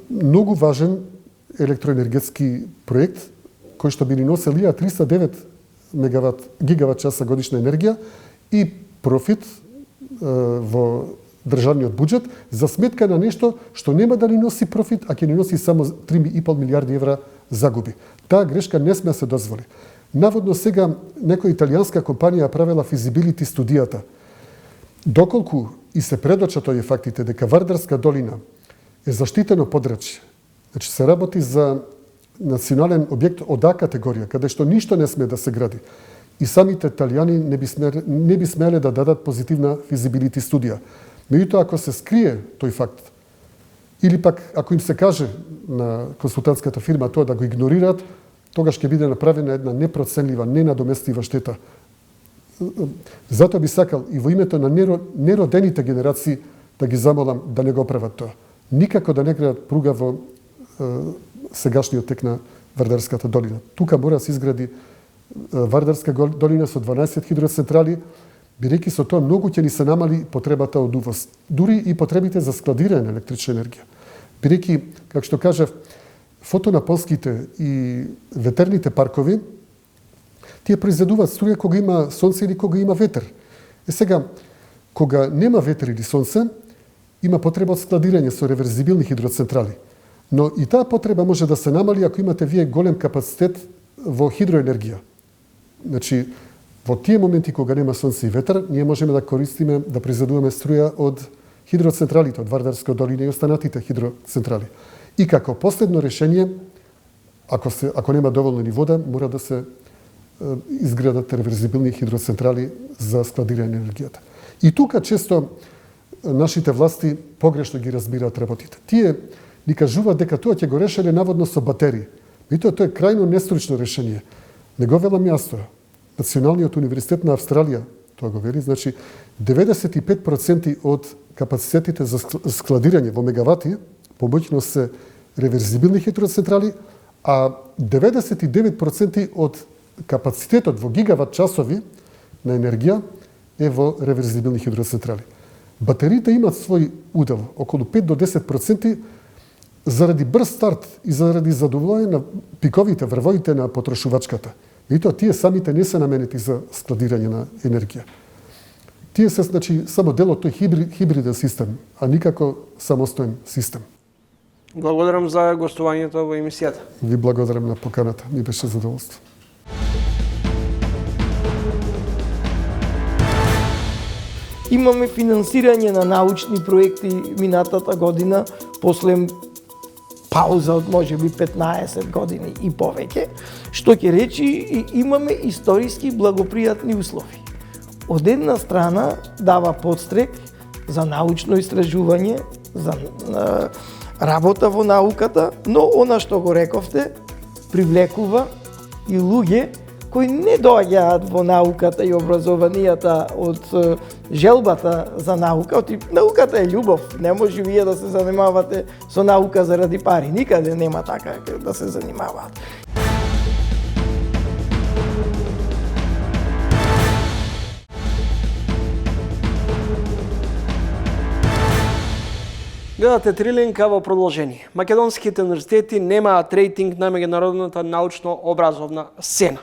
многу важен електроенергетски проект кој што би ни носел 309 гигават часа годишна енергија и профит во државниот буџет за сметка на нешто што нема да ни носи профит, а ќе ни носи само 3,5 милиарди евра загуби. Таа грешка не сме се дозволи. Наводно сега некоја италијанска компанија правела физибилити студијата. Доколку и се предочат овие фактите дека Вардарска долина е заштитено подрачје, значи се работи за национален објект од А категорија, каде што ништо не сме да се гради. И самите италијани не би смеле да дадат позитивна физибилити студија. Меѓутоа, ако се скрие тој факт, или пак ако им се каже на консултантската фирма тоа да го игнорираат, тогаш ќе биде направена една непроценлива, ненадоместива штета. Затоа би сакал и во името на неродените генерации да ги замолам да не го прават тоа. Никако да не градат пруга во сегашниот тек на Вардарската долина. Тука мора да се изгради Вардарска долина со 12 хидроцентрали Бидејќи со тоа многу ќе ни се намали потребата од увоз, дури и потребите за складирање на електрична енергија. Бидејќи, како што кажав, фотонапонските и ветерните паркови, тие произведуваат струја кога има сонце или кога има ветер. Сега, кога нема ветер или сонце, има потреба од складирање со реверзибилни хидроцентрали. Но и таа потреба може да се намали ако имате вие голем капацитет во хидроенергија. Значи, во тие моменти кога нема сонце и ветер, ние можеме да користиме, да произведуваме струја од хидроцентралите, од Вардарска долина и останатите хидроцентрали. И како последно решение, ако нема доволно ни вода, мора да се изградат реверзибилни хидроцентрали за складирање на енергијата. И тука често нашите власти погрешно ги разбираат работите. Тие ни кажуваат дека тоа ќе го решеле наводно со батерии. И тоа е крајно нестручно решение. Не го велам јас тоа. Националниот универзитет на Австралија тоа го вели, значи 95% од капацитетите за складирање во мегавати помоќно се реверзибилни хидроцентрали, а 99% од капацитетот во гигават часови на енергија е во реверзибилни хидроцентрали. Батериите имаат свој удел, околу 5 до 10%, заради брз старт и заради задоволување на пиковите, врвовите на потрошувачката. И тоа тие самите не се наменети за складирање на енергија. Тие се, значи, само дел од тој хибриден систем, а никако самостоен систем. Благодарам за гостувањето во емисијата. Ви благодарам на поканата, ми беше задоволство. Имаме финансирање на научни проекти минатата година, после пауза од можеби 15 години и повеќе, што ќе речи имаме историски благопријатни услови. Од една страна дава подстрек за научно истражување, за работа во науката, но она што го рековте, привлекува и луѓе кои не доаѓаат во науката и образованијата од желбата за наука. Науката е љубов, не може вие да се занимавате со наука заради пари. Никаде нема така да се занимаваат. Гледате Трилинка во продолжение. Македонските универзитети немаат рейтинг на меѓународната научно-образовна сцена.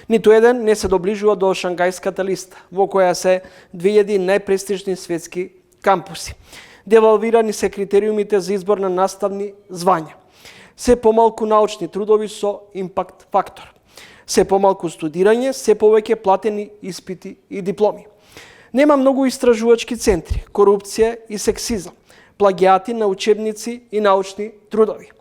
Ниту еден не се доближува до Шангајската листа, во која се 2000 најпрестижни светски кампуси. Девалвирани се критериумите за избор на наставни звања. Се помалку научни трудови со импакт фактор. Се помалку студирање, се повеќе платени испити и дипломи. Нема многу истражувачки центри, корупција и сексизам, плагиати на учебници и научни трудови.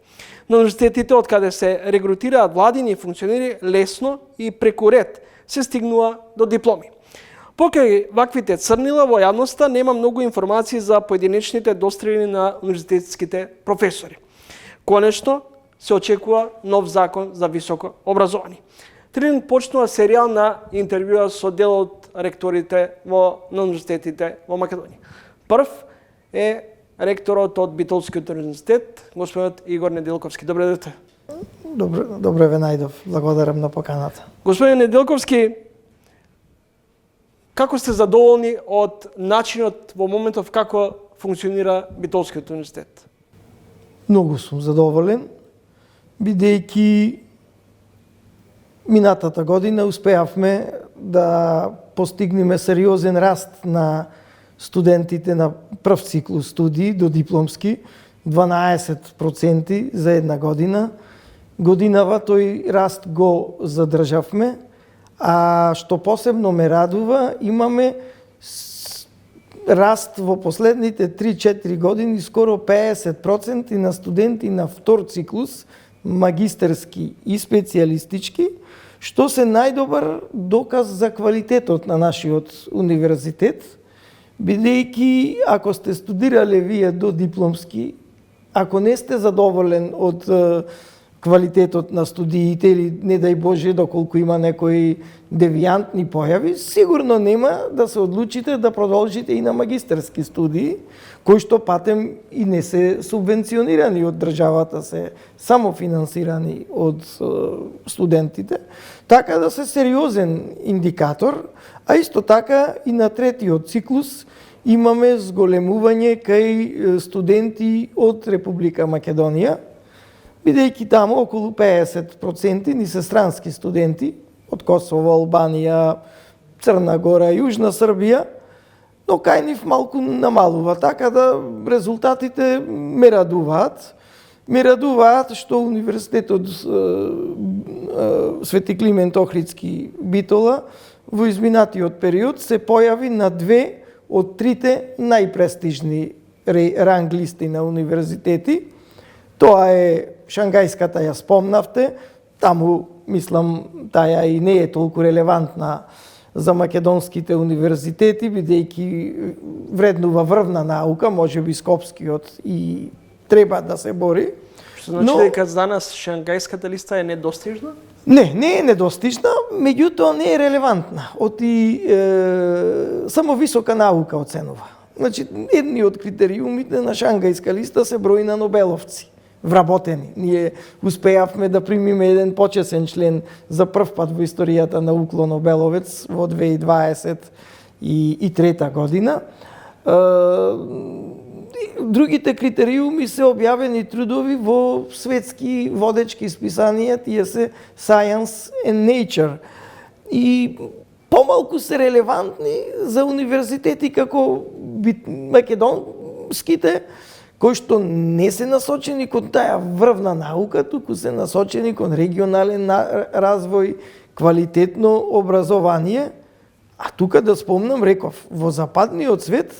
На универзитетите, од каде се регрутираат владини функционери, лесно и преку ред се стигнува до дипломи. Покрај ваквите црнила во јавноста нема многу информации за поединечните дострели на универзитетските професори. Конечно, се очекува нов закон за високо образование. Трилинг почнува серијал на интервјуа со дел од ректорите на универзитетите во Македонија. Прв е ректорот од Битолскиот универзитет, господинот Игор Неделковски. Добре дојдете. Добре ве најдов. Благодарам на поканата. Господин Неделковски, како сте задоволни од начинот во моментов како функционира Битолскиот универзитет? Многу сум задоволен, бидејќи минатата година успеавме да постигнеме сериозен раст на студентите на прв циклус студии до дипломски, 12% за една година. Годинава тој раст го задржавме, а што посебно ме радува, имаме раст во последните 3-4 години скоро 50% на студенти на втор циклус, магистерски и специјалистички, што се најдобар доказ за квалитетот на нашиот универзитет, бидејќи ако сте студирале вие до дипломски, ако не сте задоволен од квалитетот на студиите или не дај Боже доколку има некои девијантни појави, сигурно нема да се одлучите да продолжите и на магистерски студии, кои што патем и не се субвенционирани од државата, се само финансирани од студентите, така да се сериозен индикатор, а исто така и на третиот циклус имаме зголемување кај студенти од Република Македонија, бидејќи таму околу 50% ни се странски студенти од Косово, Албанија, Црна Гора, Јужна Србија, но кај нив малку намалува, така да резултатите ме радуваат. Ме радуваат што Универзитетот Свети Климент Охридски Битола во изминатиот период се појави на 2 од 3 најпрестижни ранг листи на универзитети. Тоа е Шангајската, ја спомнавте, таму мислам таа и не е толку релевантна за македонските универзитети, бидејќи вреднува врвна наука, можеби Скопскиот и треба да се бори. Што значи дека за нас Шангајската листа е недостижна? Не е недостижна, меѓутоа не е релевантна. Само висока наука оценува. Значи, едни од критериумите на Шангајска листа се број на нобеловци вработени. Ние успеавме да примиме еден почесен член за прв пат во историјата на УКЛО Нобеловец во 2023 година. Другите критериуми се објавени трудови во светски водечки списанија, тие се Science and Nature. И помалку се релевантни за универзитети како македонските, кои што не се насочени кон таа врвна наука, туку се насочени кон регионален развој, квалитетно образование. А тука да спомнам, реков, во западниот свет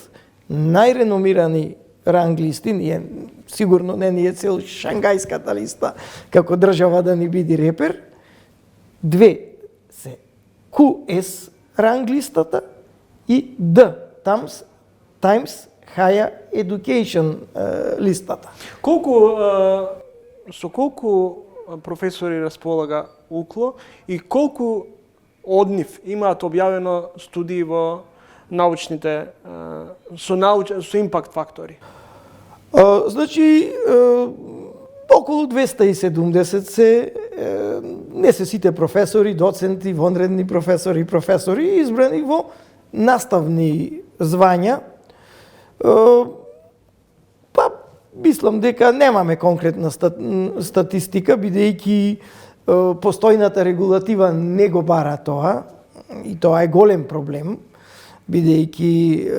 најреномирани ранг листи, сигурно не ни е цел Шангајската листа како држава да ни биде репер, 2 се QS ранг листата и D, Times Higher Education листата. Со колку професори располага УКЛО и колку од нив имаат објавено студии во научните со импакт фактори? Значи, околу 270 се, не се сите професори, доценти, вонредни професори, избрани во наставни звања. Па, мислам дека немаме конкретна статистика, бидејќи постојната регулатива не го бара тоа, и тоа е голем проблем, бидејќи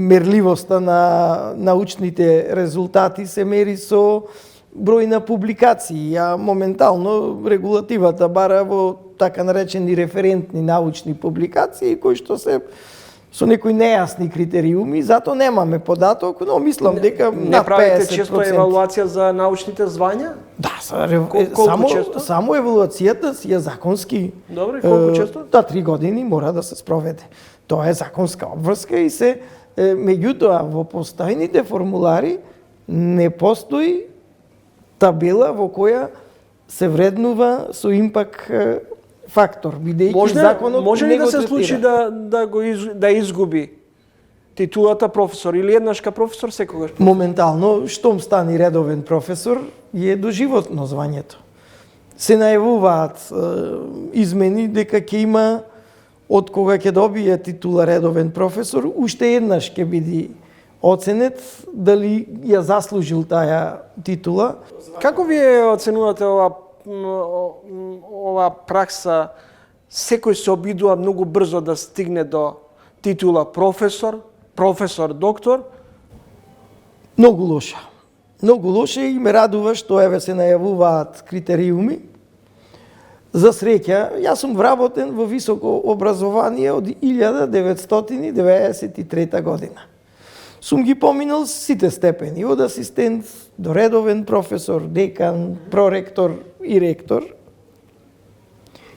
мерливоста на научните резултати се мери со број на публикации, а моментално регулативата бара во така наречени референтни научни публикации, кои што се со некои нејасни критериуми, затоа немаме податок, но мислам дека не правите често евалуација за научните звања? Да, често? Само евалуацијата си е законски. Добре, колку често? 3 години мора да се спроведе. Тоа е законска обврска и се меѓутоа во постојните формулари не постои табела во која се вреднува со импакт фактор, бидејќи законот може ли не го да се третира. случи да изгуби титулата професор или еднашка професор секогаш? Моментално, штом стани редовен професор, е доживотно звањето. Се најавуваат измени дека ќе има од кога ќе добие титула редовен професор, уште еднаш ќе биде оценет дали ја заслужил таа титула. Како вие оценувате ова пракса? Секој се обидува многу брзо да стигне до титула професор, доктор. Многу лоша. Многу лоша и ме радува што еве се најавуваат критериуми. За среќа, јас сум вработен во високо образование од 1993 година. Сум ги поминал сите степени, од асистент до редовен професор, декан, проректор и ректор.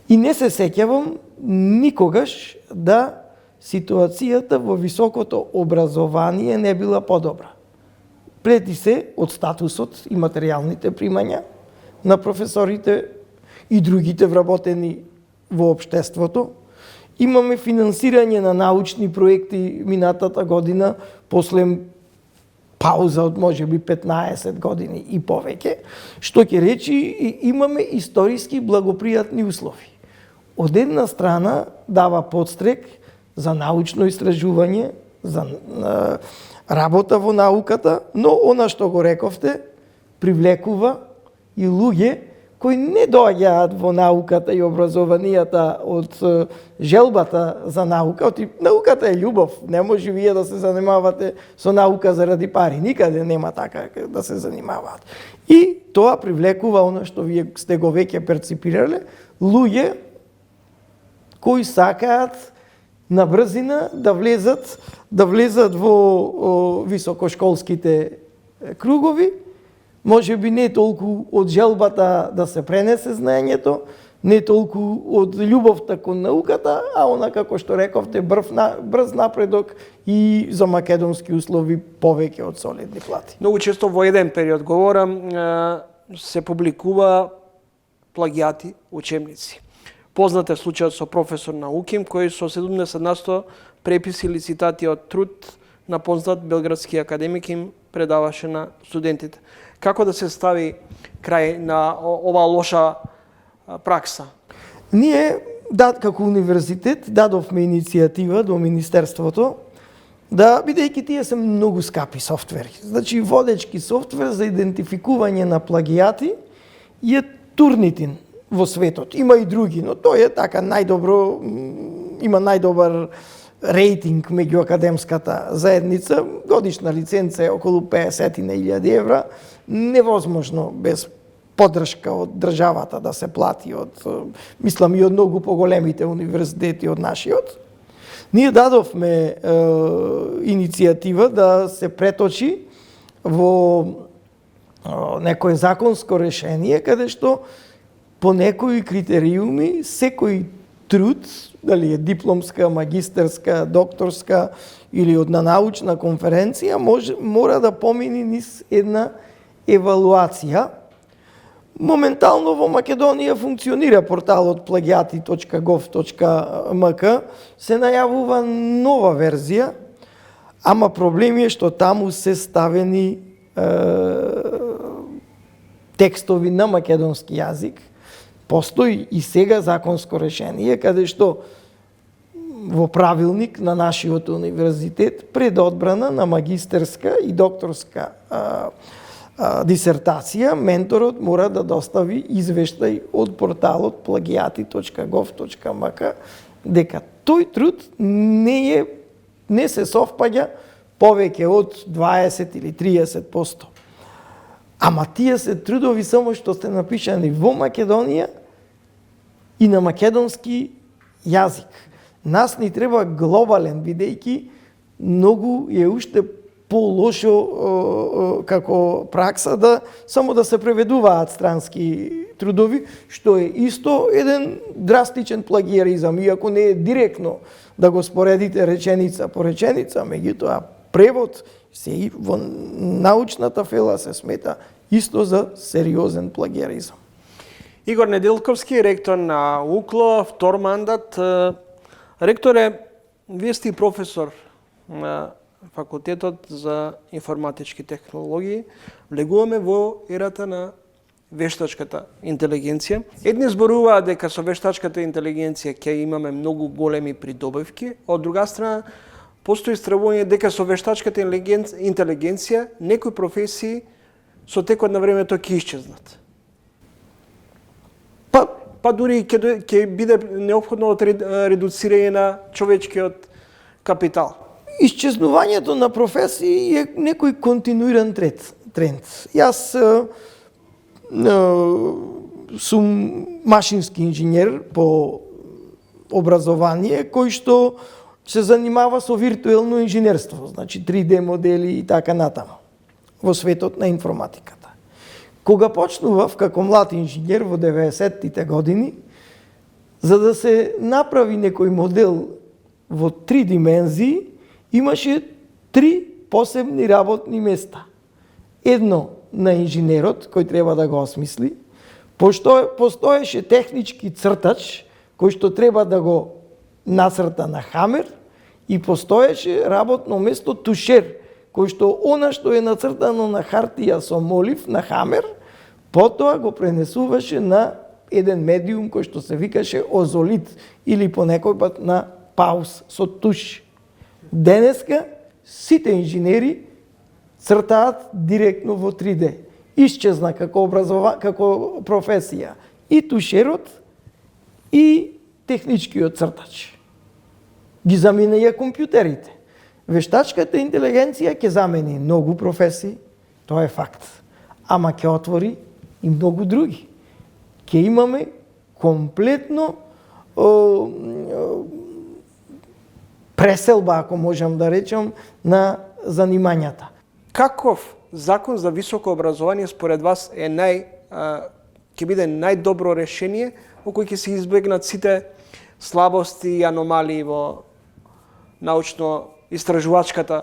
И не се сеќавам никогаш да ситуацијата во високото образование не била подобра. Преди се од статусот и материјалните примања, на професорите и другите вработени во општеството. Имаме финансирање на научни проекти минатата година, после пауза од можеби 15 години и повеќе, што ќе речи имаме историски благопријатни услови. Од една страна дава подстрек за научно истражување, за работа во науката, но она што го рековте, привлекува и луѓе кои не доаѓаат во науката и образованијата од желбата за наука. Науката е љубов, не може вие да се занимавате со наука заради пари, никаде нема така да се занимаваат. И тоа привлекува она што вие сте го веќе перципирале, луѓе кои сакаат на брзина да влезат во високошколските кругови, може би не толку од желбата да се пренесе знаењето, не толку од љубовта кон науката, а она како што рековте брз напредок и за македонски услови повеќе од солидни плати. Многу често во еден период говорам се публикува плагиати учебници. Познат е случајот со професор на УКИМ кој со 70% преписи или цитати од труд на познат белградски академик им предаваше на студентите. Како да се стави крај на оваа лоша пракса? Ние, како универзитет, дадовме иницијатива до Министерството да, бидејќи тие се многу скапи софтвери. Значи, водечки софтвер за идентификување на плагиати е Турнитин во светот. Има и други, но тој е така најдобро, има најдобар рейтинг меѓу академската заедница. Годишна лиценца е околу 50.000 евра. Невозможно без поддршка од државата да се плати од, мислам, и од многу поголемите универзитети од нашиот. Ние дадовме иницијатива да се преточи во некое законско решение, каде што по некои критериуми секој труд, дали е дипломска, магистерска, докторска или одна научна конференција, мора да помини низ една евалуација. Моментално во Македонија функционира порталот plagiati.gov.mk, се најавува нова верзија, ама проблем е што таму се ставени текстови на македонски јазик. Постои и сега законско решение, каде што во правилник на нашиот универзитет пред одбрана на магистерска и докторска дисертација, менторот мора да достави извештај од порталот plagiati.gov.mk дека тој труд не се совпаѓа повеќе од 20 или 30%. Ама тие се трудови само што сте напишани во Македонија и на македонски јазик. Нас ни треба глобален, бидејќи многу е уште по-лошо како пракса да само да се преведуваат странски трудови, што е исто еден драстичен плагиеризам, иако не е директно да го споредите реченица по реченица, меѓутоа превод се и во научната фела се смета исто за сериозен плагиеризам. Игор Неделковски, ректор на УКЛО, втор мандат. Ректоре, вие сте професор на Факултетот за информатички технологии. Влегуваме во ерата на вештачката интелигенција. Едни зборуваат дека со вештачката интелигенција ќе имаме многу големи придобивки, од друга страна постои стравување дека со вештачката интелигенција некои професии со текот на времето ќе исчезнат. Па дури ќе биде неопходно редуцирање на човечкиот капитал. Исчезнувањето на професии е некој континуиран тренд. Јас сум машински инженер по образование, кој што се занимава со виртуелно инженерство, значи 3D модели и така натаму, во светот на информатиката. Кога почнував како млад инженер во 90-тите години, за да се направи некој модел во 3 димензии, имаше 3 посебни работни места. Едно на инженерот, кој треба да го осмисли, Постоеше технички цртач кој што треба да го нацрта на хамер и постоеше работно место тушер кој што она што е нацртано на хартија со молив на хамер, потоа го пренесуваше на еден медиум кој што се викаше озолит или по некој пат на паус со туш. Денеска сите инженери цртаат директно во 3D. Исчезна како професија и тушерот и техничкиот цртач. Ги заминаја компјутерите. Вештачката интелигенција ќе замени многу професии, тоа е факт. Ама ќе отвори и многу други. Ќе имаме комплетно преселба, ако можам да речам, на занимањата. Каков закон за високо образование според вас е ќе биде најдобро решение во кој ќе се избегнат сите слабости и аномалии во научно-истражувачката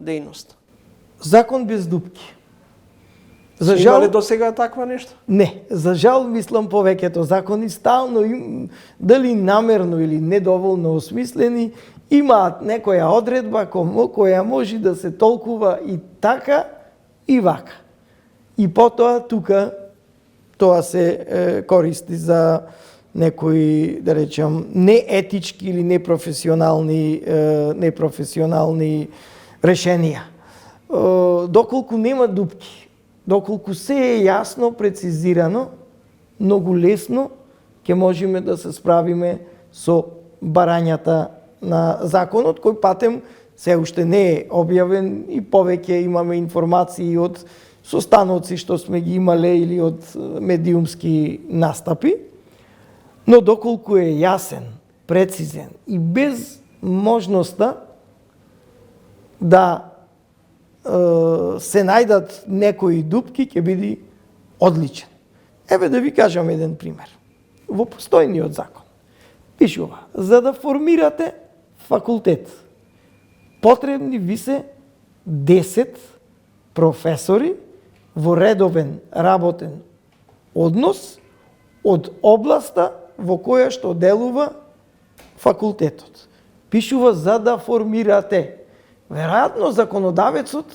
дејност? Закон без дупки. За Има ли до сега таква нешто? Не, за жал мислам повеќето закони стално дали намерно или недоволно осмислени имаат некоја одредба која може да се толкува и така и вака. И потоа тука тоа се користи за некои, да речем, неетички или непрофесионални решенија. Доколку нема дупки, доколку се е јасно, прецизирано, многу лесно ќе можеме да се справиме со барањата на законот, кој патем се уште не е објавен и повеќе имаме информации од состаноци што сме ги имале или од медиумски настапи, но доколку е јасен, прецизен и без можноста да се најдат некои дупки, ќе биде одличен. Еве да ви кажам еден пример. Во постојниот закон пишува, за да формирате факултет, потребни ви се 10 професори во редовен работен однос од областа во која што делува факултетот. Пишува за да формирате. Веројатно законодавецот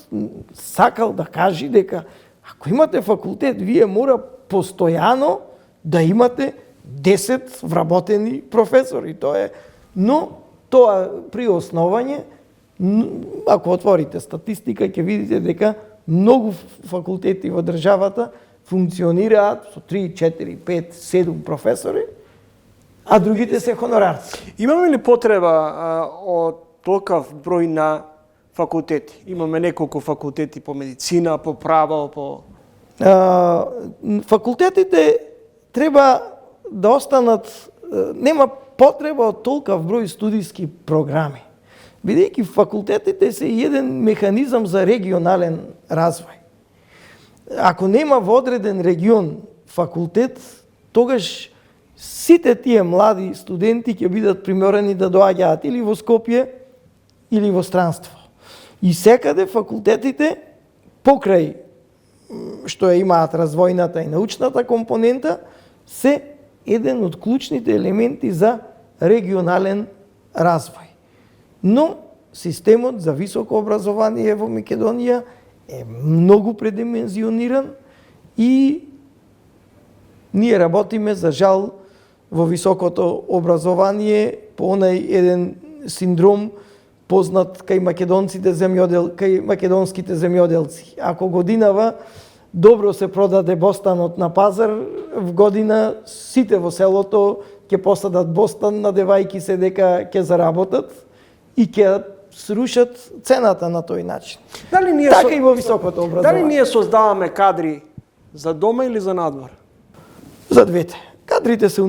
сакал да каже дека ако имате факултет, вие мора постојано да имате 10 вработени професори. Но тоа при основање, ако отворите статистика, ќе видите дека многу факултети во државата функционираат со 3, 4, 5, 7 професори, а другите се хонорарци. Имаме ли потреба од толков број на факултети? Имаме неколку факултети по медицина, по право, по... Факултетите треба да останат, нема потреба од толков број студиски програми. Бидејќи факултетите се еден механизам за регионален развој. Ако нема во одреден регион факултет, тогаш сите тие млади студенти ќе бидат приморени да доаѓаат или во Скопје, или во странство. И секаде факултетите, покрај што ја имаат развојната и научната компонента, се еден од клучните елементи за регионален развој. Но системот за високо образование во Македонија е многу предимензиониран и ние работиме за жал во високото образование по онај еден синдром познат кај македонските земјоделци. Ако годинава добро се продаде бостанот на пазар, в година сите во селото ќе посадат бостан, надевајки се дека ќе заработат и ќе срушат цената на тој начин. Така и во високото образование. Дали ние создаваме кадри за дома или за надвор? За двете. Кадрите се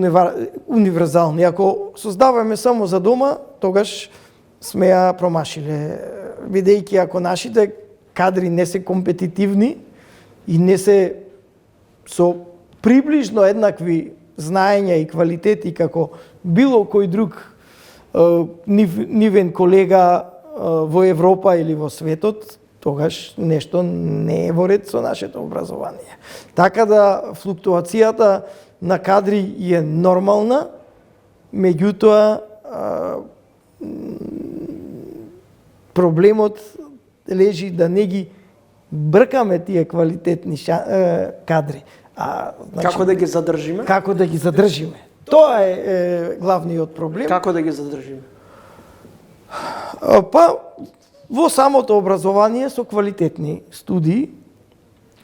универзални. Ако создаваме само за дома, тогаш сме ја промашиле. Бидејќи ако нашите кадри не се компетитивни и не се со приближно еднакви знаења и квалитети како било кој друг нивен колега во Европа или во светот, тогаш нешто не е во ред со нашето образование. Така да флуктуацијата на кадри е нормална, меѓутоа проблемот лежи да не ги бркаме тие квалитетни кадри. Како да ги задржиме? Како да ги задржиме. Тоа е главниот проблем. Како да ги задржиме? Па, во самото образование со квалитетни студии,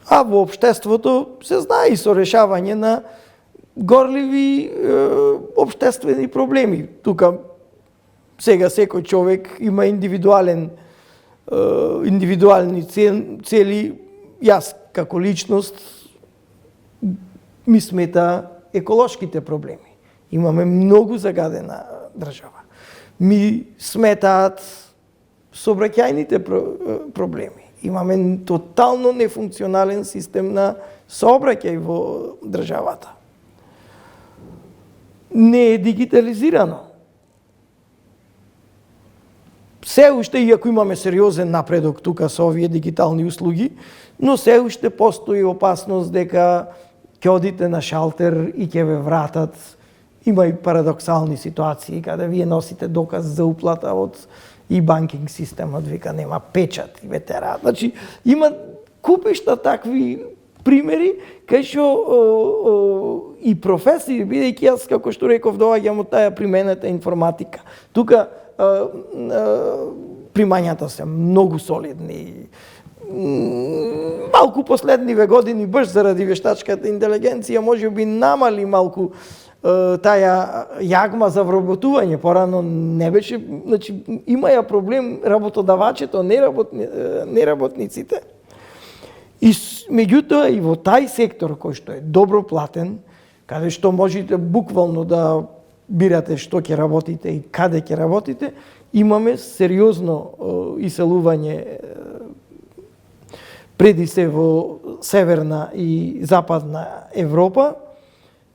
а во општеството се знае и со решавање на горливи општествени проблеми. Тука сега секој човек има индивидуални цели. Јас како личност ми смета еколошките проблеми. Имаме многу загадена држава. Ми сметаат сообраќајните проблеми. Имаме тотално нефункционален систем на сообраќај во државата. Не е дигитализирано. Се уште, иако имаме сериозен напредок тука со овие дигитални услуги, но се уште постои опасност дека ќе одите на шалтер и ќе ве вратат. Има и парадоксални ситуации каде вие носите доказ за уплата од и банкинг системот, вика нема печат и ве тераат. Значи, има купишта такви примери кај што и професии, бидејќи јас, како што реков, доаѓам од таа применета информатика. Тука примањата се многу солидни. Малку последниве години, баш заради вештачката интелигенција, може би намали малку таа јагма за вработување. Порано не беше, значи има проблем работодавачето, неработниците. И меѓутоа и во тај сектор кој што е добро платен, каде што можете буквално да бирате што ќе работите и каде ќе работите, имаме сериозно иселување преди се во Северна и Западна Европа,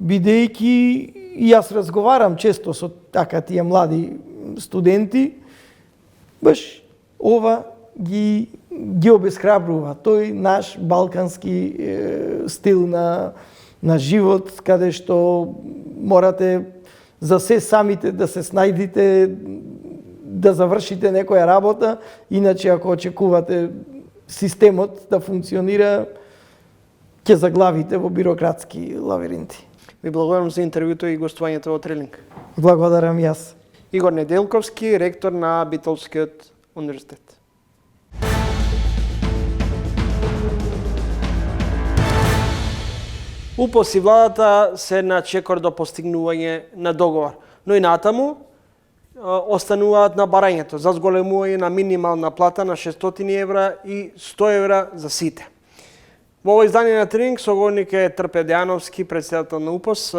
бидејќи јас разговарам често со така тие млади студенти, баш ова ги обесхрабрува тој наш балкански стил на живот, каде што морате за се самите да се снајдите, да завршите некоја работа, иначе ако очекувате системот да функционира, ќе заглавите во бирократски лавиринти. Ви благодарам за интервјуто и гостувањето во Трелинг. Благодарам јас. Игор Неделковски, ректор на Битолскиот универзитет. УПОС и владата се на чекор до постигнување на договор, но и натаму остануваат на барањето за зголемување на минимална плата на 600 евра и 100 евра за сите. Во ово издание на Тренинг соговорник е Трпе Дејановски, председател на УПОС.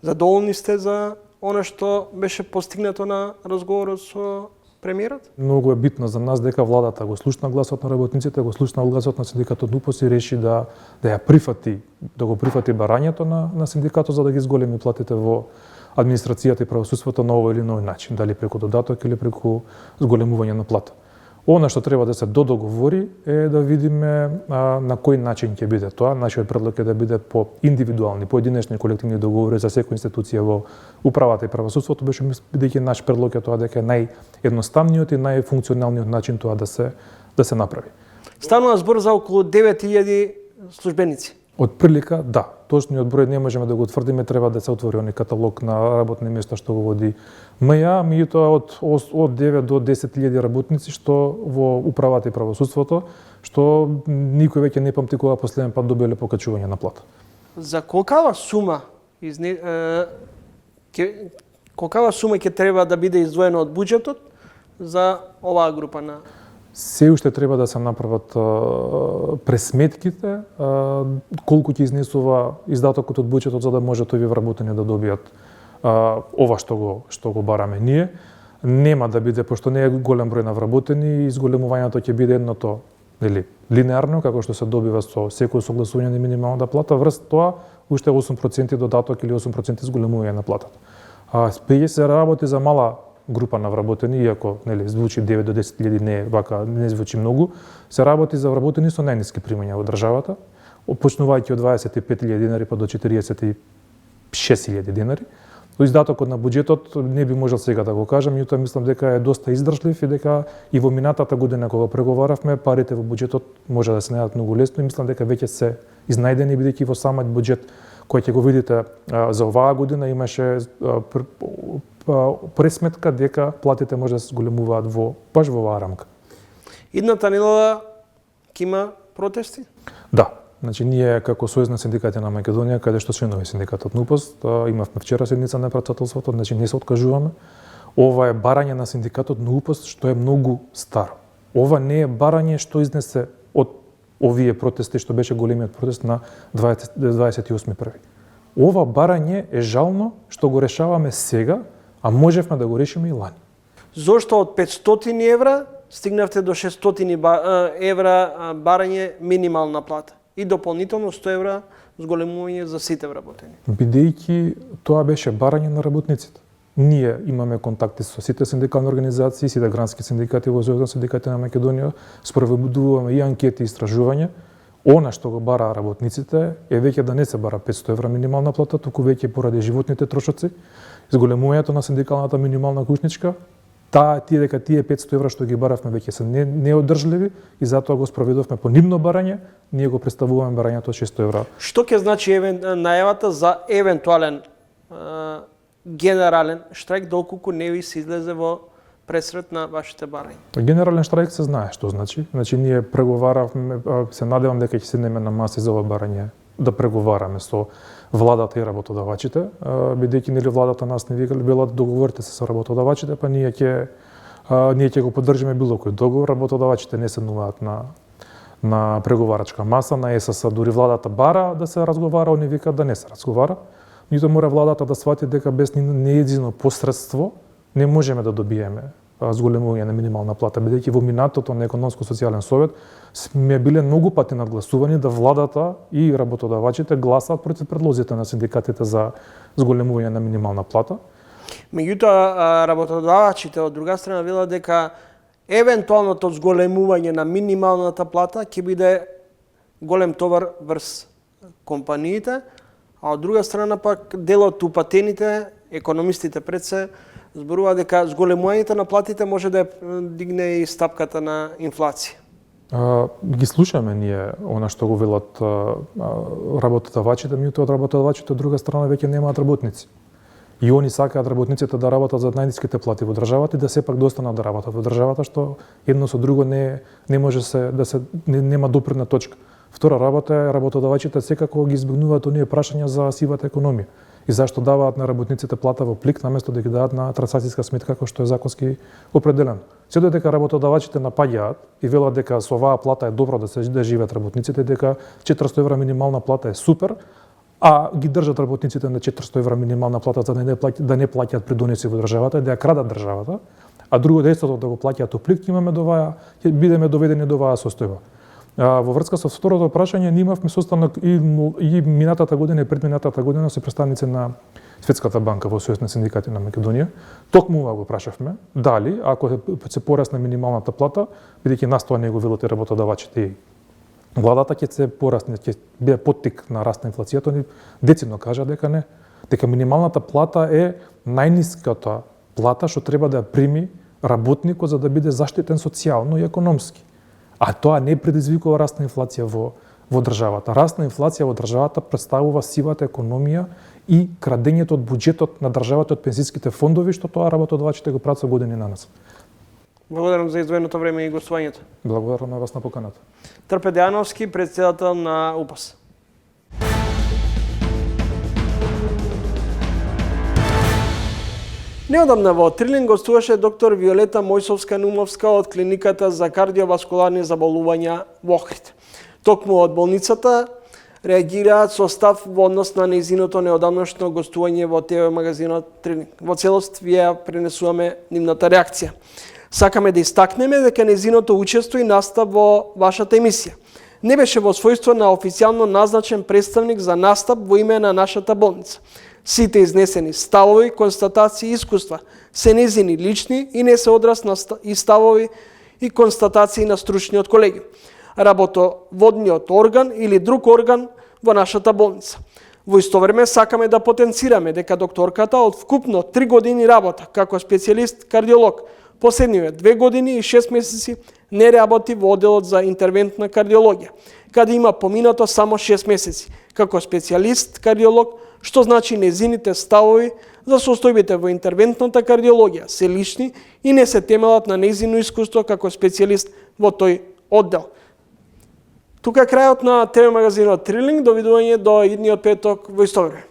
Задоволни сте за она што беше постигнато на разговорот со премиерот? Многу е битно за нас дека владата го слушна гласот на работниците, го слушна гласот на синдикатот УПОС и реши да ја прифати, да го прифати барањето на синдикатот за да ги зголеми платите во администрацијата и правосудството на овој или иној начин, дали преку додаток или преку зголемување на плата. Она што треба да се додоговори е да видиме на кој начин ќе биде тоа. Нашиот предлог е да биде по индивидуални, поединечни колективни договори за секоја институција во управата и правосудството, беше бидејќи наш предлог е тоа дека е наједноставниот и најфункционалниот начин тоа да се направи. Станува збор за околу 9000 службеници. Од прилика, да. Точниот број не можеме да го утврдиме, треба да се отвори оној каталог на работни места што го води МЈА, меѓутоа од 9 до 10.000 работници што во управата и правосудството, што никој веќе не памти кога последен пат добиле покачување на плата. За колкава сума ќе треба да биде издвоена од буџетот за оваа група на... Се уште треба да се направат пресметките, колку ќе изнесува издатокот од буџетот за да можат овие вработени да добијат ова што го бараме ние. Нема да биде, пошто не е голем број на вработени, изголемувањето ќе биде едното линеарно, како што се добива со секој согласување на минималната плата, врз тоа уште 8% додаток или 8% изголемување на платата. Спеќе се работи за мала група на вработени, иако нели звучи 9 до 10.000 не вака не звучи многу, се работи за вработени со најниски примања во државата, почнувајќи од 25.000 денари па до 46.000 денари. Издатокот на буџетот не би можел сега да го кажам, меѓутоа мислам дека е доста издржлив и дека и во минатата година кога преговаравме, парите во буџетот може да се најдат многу лесно и мислам дека веќе се изнајдени, бидејќи во самиот буџет кој ќе го видите за оваа година имаше пресметка дека платите може да се зголемуваат баш во оваа рамка. Идната недела ќе има протести? Да. Значи, ние како Сојуз на синдикати на Македонија, каде што членови синдикатот НУПОС, имавме вчера седница на претседателството, значи не се откажуваме. Ова е барање на синдикатот НУПОС што е многу старо. Ова не е барање што изнесе од овие протести што беше големиот протест на 28.1. Ова барање е жално што го решаваме сега, а можевме да го решиме и лани. Зошто од 500 евра стигнавте до 600 евра барање минимална плата и дополнително 100 евра зголемување за сите вработени? Бидејќи тоа беше барање на работниците. Ние имаме контакти со сите синдикални организации, сите грански синдикати во Сојузот на синдикати на Македонија, спроведуваме и анкети и истражувања. Она што го бара работниците е веќе да не се бара 500 евра минимална плата, туку веќе поради животните трошоци, зголемувањето на синдикалната минимална кушничка, тие 500 евра што ги баравме веќе се неодржливи и затоа го спроведовме по нивно барање, ние го представуваме барањето од 600 евра. Што ќе значи најавата за евентуален генерален штрајк доколку не ви се излезе во пресрет на вашите барања? Генерален штрајк се знае што значи. Значи ние преговаравме, се надевам дека ќе седнеме на маси за ова барање да преговараме со владата и работодавачите, бидејќи нели владата нас не вела договорите се со работодавачите, па ние ќе го поддржиме било кој договор. Работодавачите не седнуваат на преговарачка маса, на ЕСС дури владата бара да се разговара, они викаат да не се разговара. Меѓутоа мора владата да свати дека без нејзино посредство не можеме да добиеме зголемување на минимална плата, бидејќи во минатото на економско-социјален совет сме биле многу пати надгласувани да владата и работодавачите гласаат против предлозите на синдикатите за зголемување на минимална плата. Меѓутоа работодавачите од друга страна велат дека евентуалното зголемување на минималната плата ќе биде голем товар врз компаниите, а од друга страна пак делот упатените, економистите пред се, зборува дека зголемувањето на платите може да дигне и стапката на инфлација. Ги слушаме ние она што го велат работодавачите, меѓутоа работодавачите од друга страна веќе немаат работници. И они сакаат работниците да работат за најниските плати во државата и да сепак достанат да работат во државата, што едно со друго не може нема допирна точка. Втора работа е работодавачите секако ги избегнуваат оние прашања за сивата економија. И зашто даваат на работниците плата во плик наместо да ги дадат на трансакцијска сметка како што е законски определено. Се додека работодавачите напаѓаат и велат дека со оваа плата е добро да живеат работниците, дека 400 евра минимална плата е супер, а ги држат работниците на 400 евра минимална плата за да не плаќаат придонеси во државата, да ја крадат државата, а друго действото да го плаќаат во плик, ќе бидеме доведени до оваа состојба. Во врска со второто прашање, ние имавме состанок и минатата година и предминатата година со представници на Светската банка во Сојуз на синдикати на Македонија. Токму ова го прашавме, дали ако се порасне минималната плата, бидејќи нас тоа не го велат и работодавачите и владата ќе се порасне, ќе биде поттик на раст на инфлацијата, они децидно кажа дека не, дека минималната плата е најниската плата што треба да ја прими работникот за да биде заштитен социјално и економски. А тоа не предизвикува раст на инфлација во државата. Раст на инфлација во државата представува сивата економија и крадењето од буџетот на државата од пензиските фондови, што тоа работодавачите го прават со години на нас. Благодарам за издвоеното време и гостувањето. Благодарам на вас на поканата. Трпе Дејановски, претседател на УПАС. Неодамна во Трилин гостуваше доктор Виолета Мојсовска-Нумовска од клиниката за кардиоваскуларни заболувања во Охрид. Токму од болницата реагираат со став во однос на нејзиното неодамнашно гостување во ТВ магазинот Трилин. Во целост вие пренесуваме нивната реакција. Сакаме да истакнеме дека нејзиното учество и настап во вашата емисија не беше во својство на официјално назначен представник за настап во име на нашата болница. Сите изнесени ставови, констатации и искуства се незини лични и не се одраз на ставови и констатации на стручниот колегиум, работоводниот орган или друг орган во нашата болница. Во исто време сакаме да потенцираме дека докторката од вкупно 3 години работа како специјалист кардиолог, последниве 2 години и 6 месеци не работи во одделот за интервентна кардиологија, каде има поминато само 6 месеци како специјалист кардиолог, што значи незините ставови за состојбите во интервентната кардиологија се лични и не се темелат на незино искуство како специјалист во тој оддел. Тука е крајот на ТВ магазинот Трилинг. Довидување до идниот петок во исто време.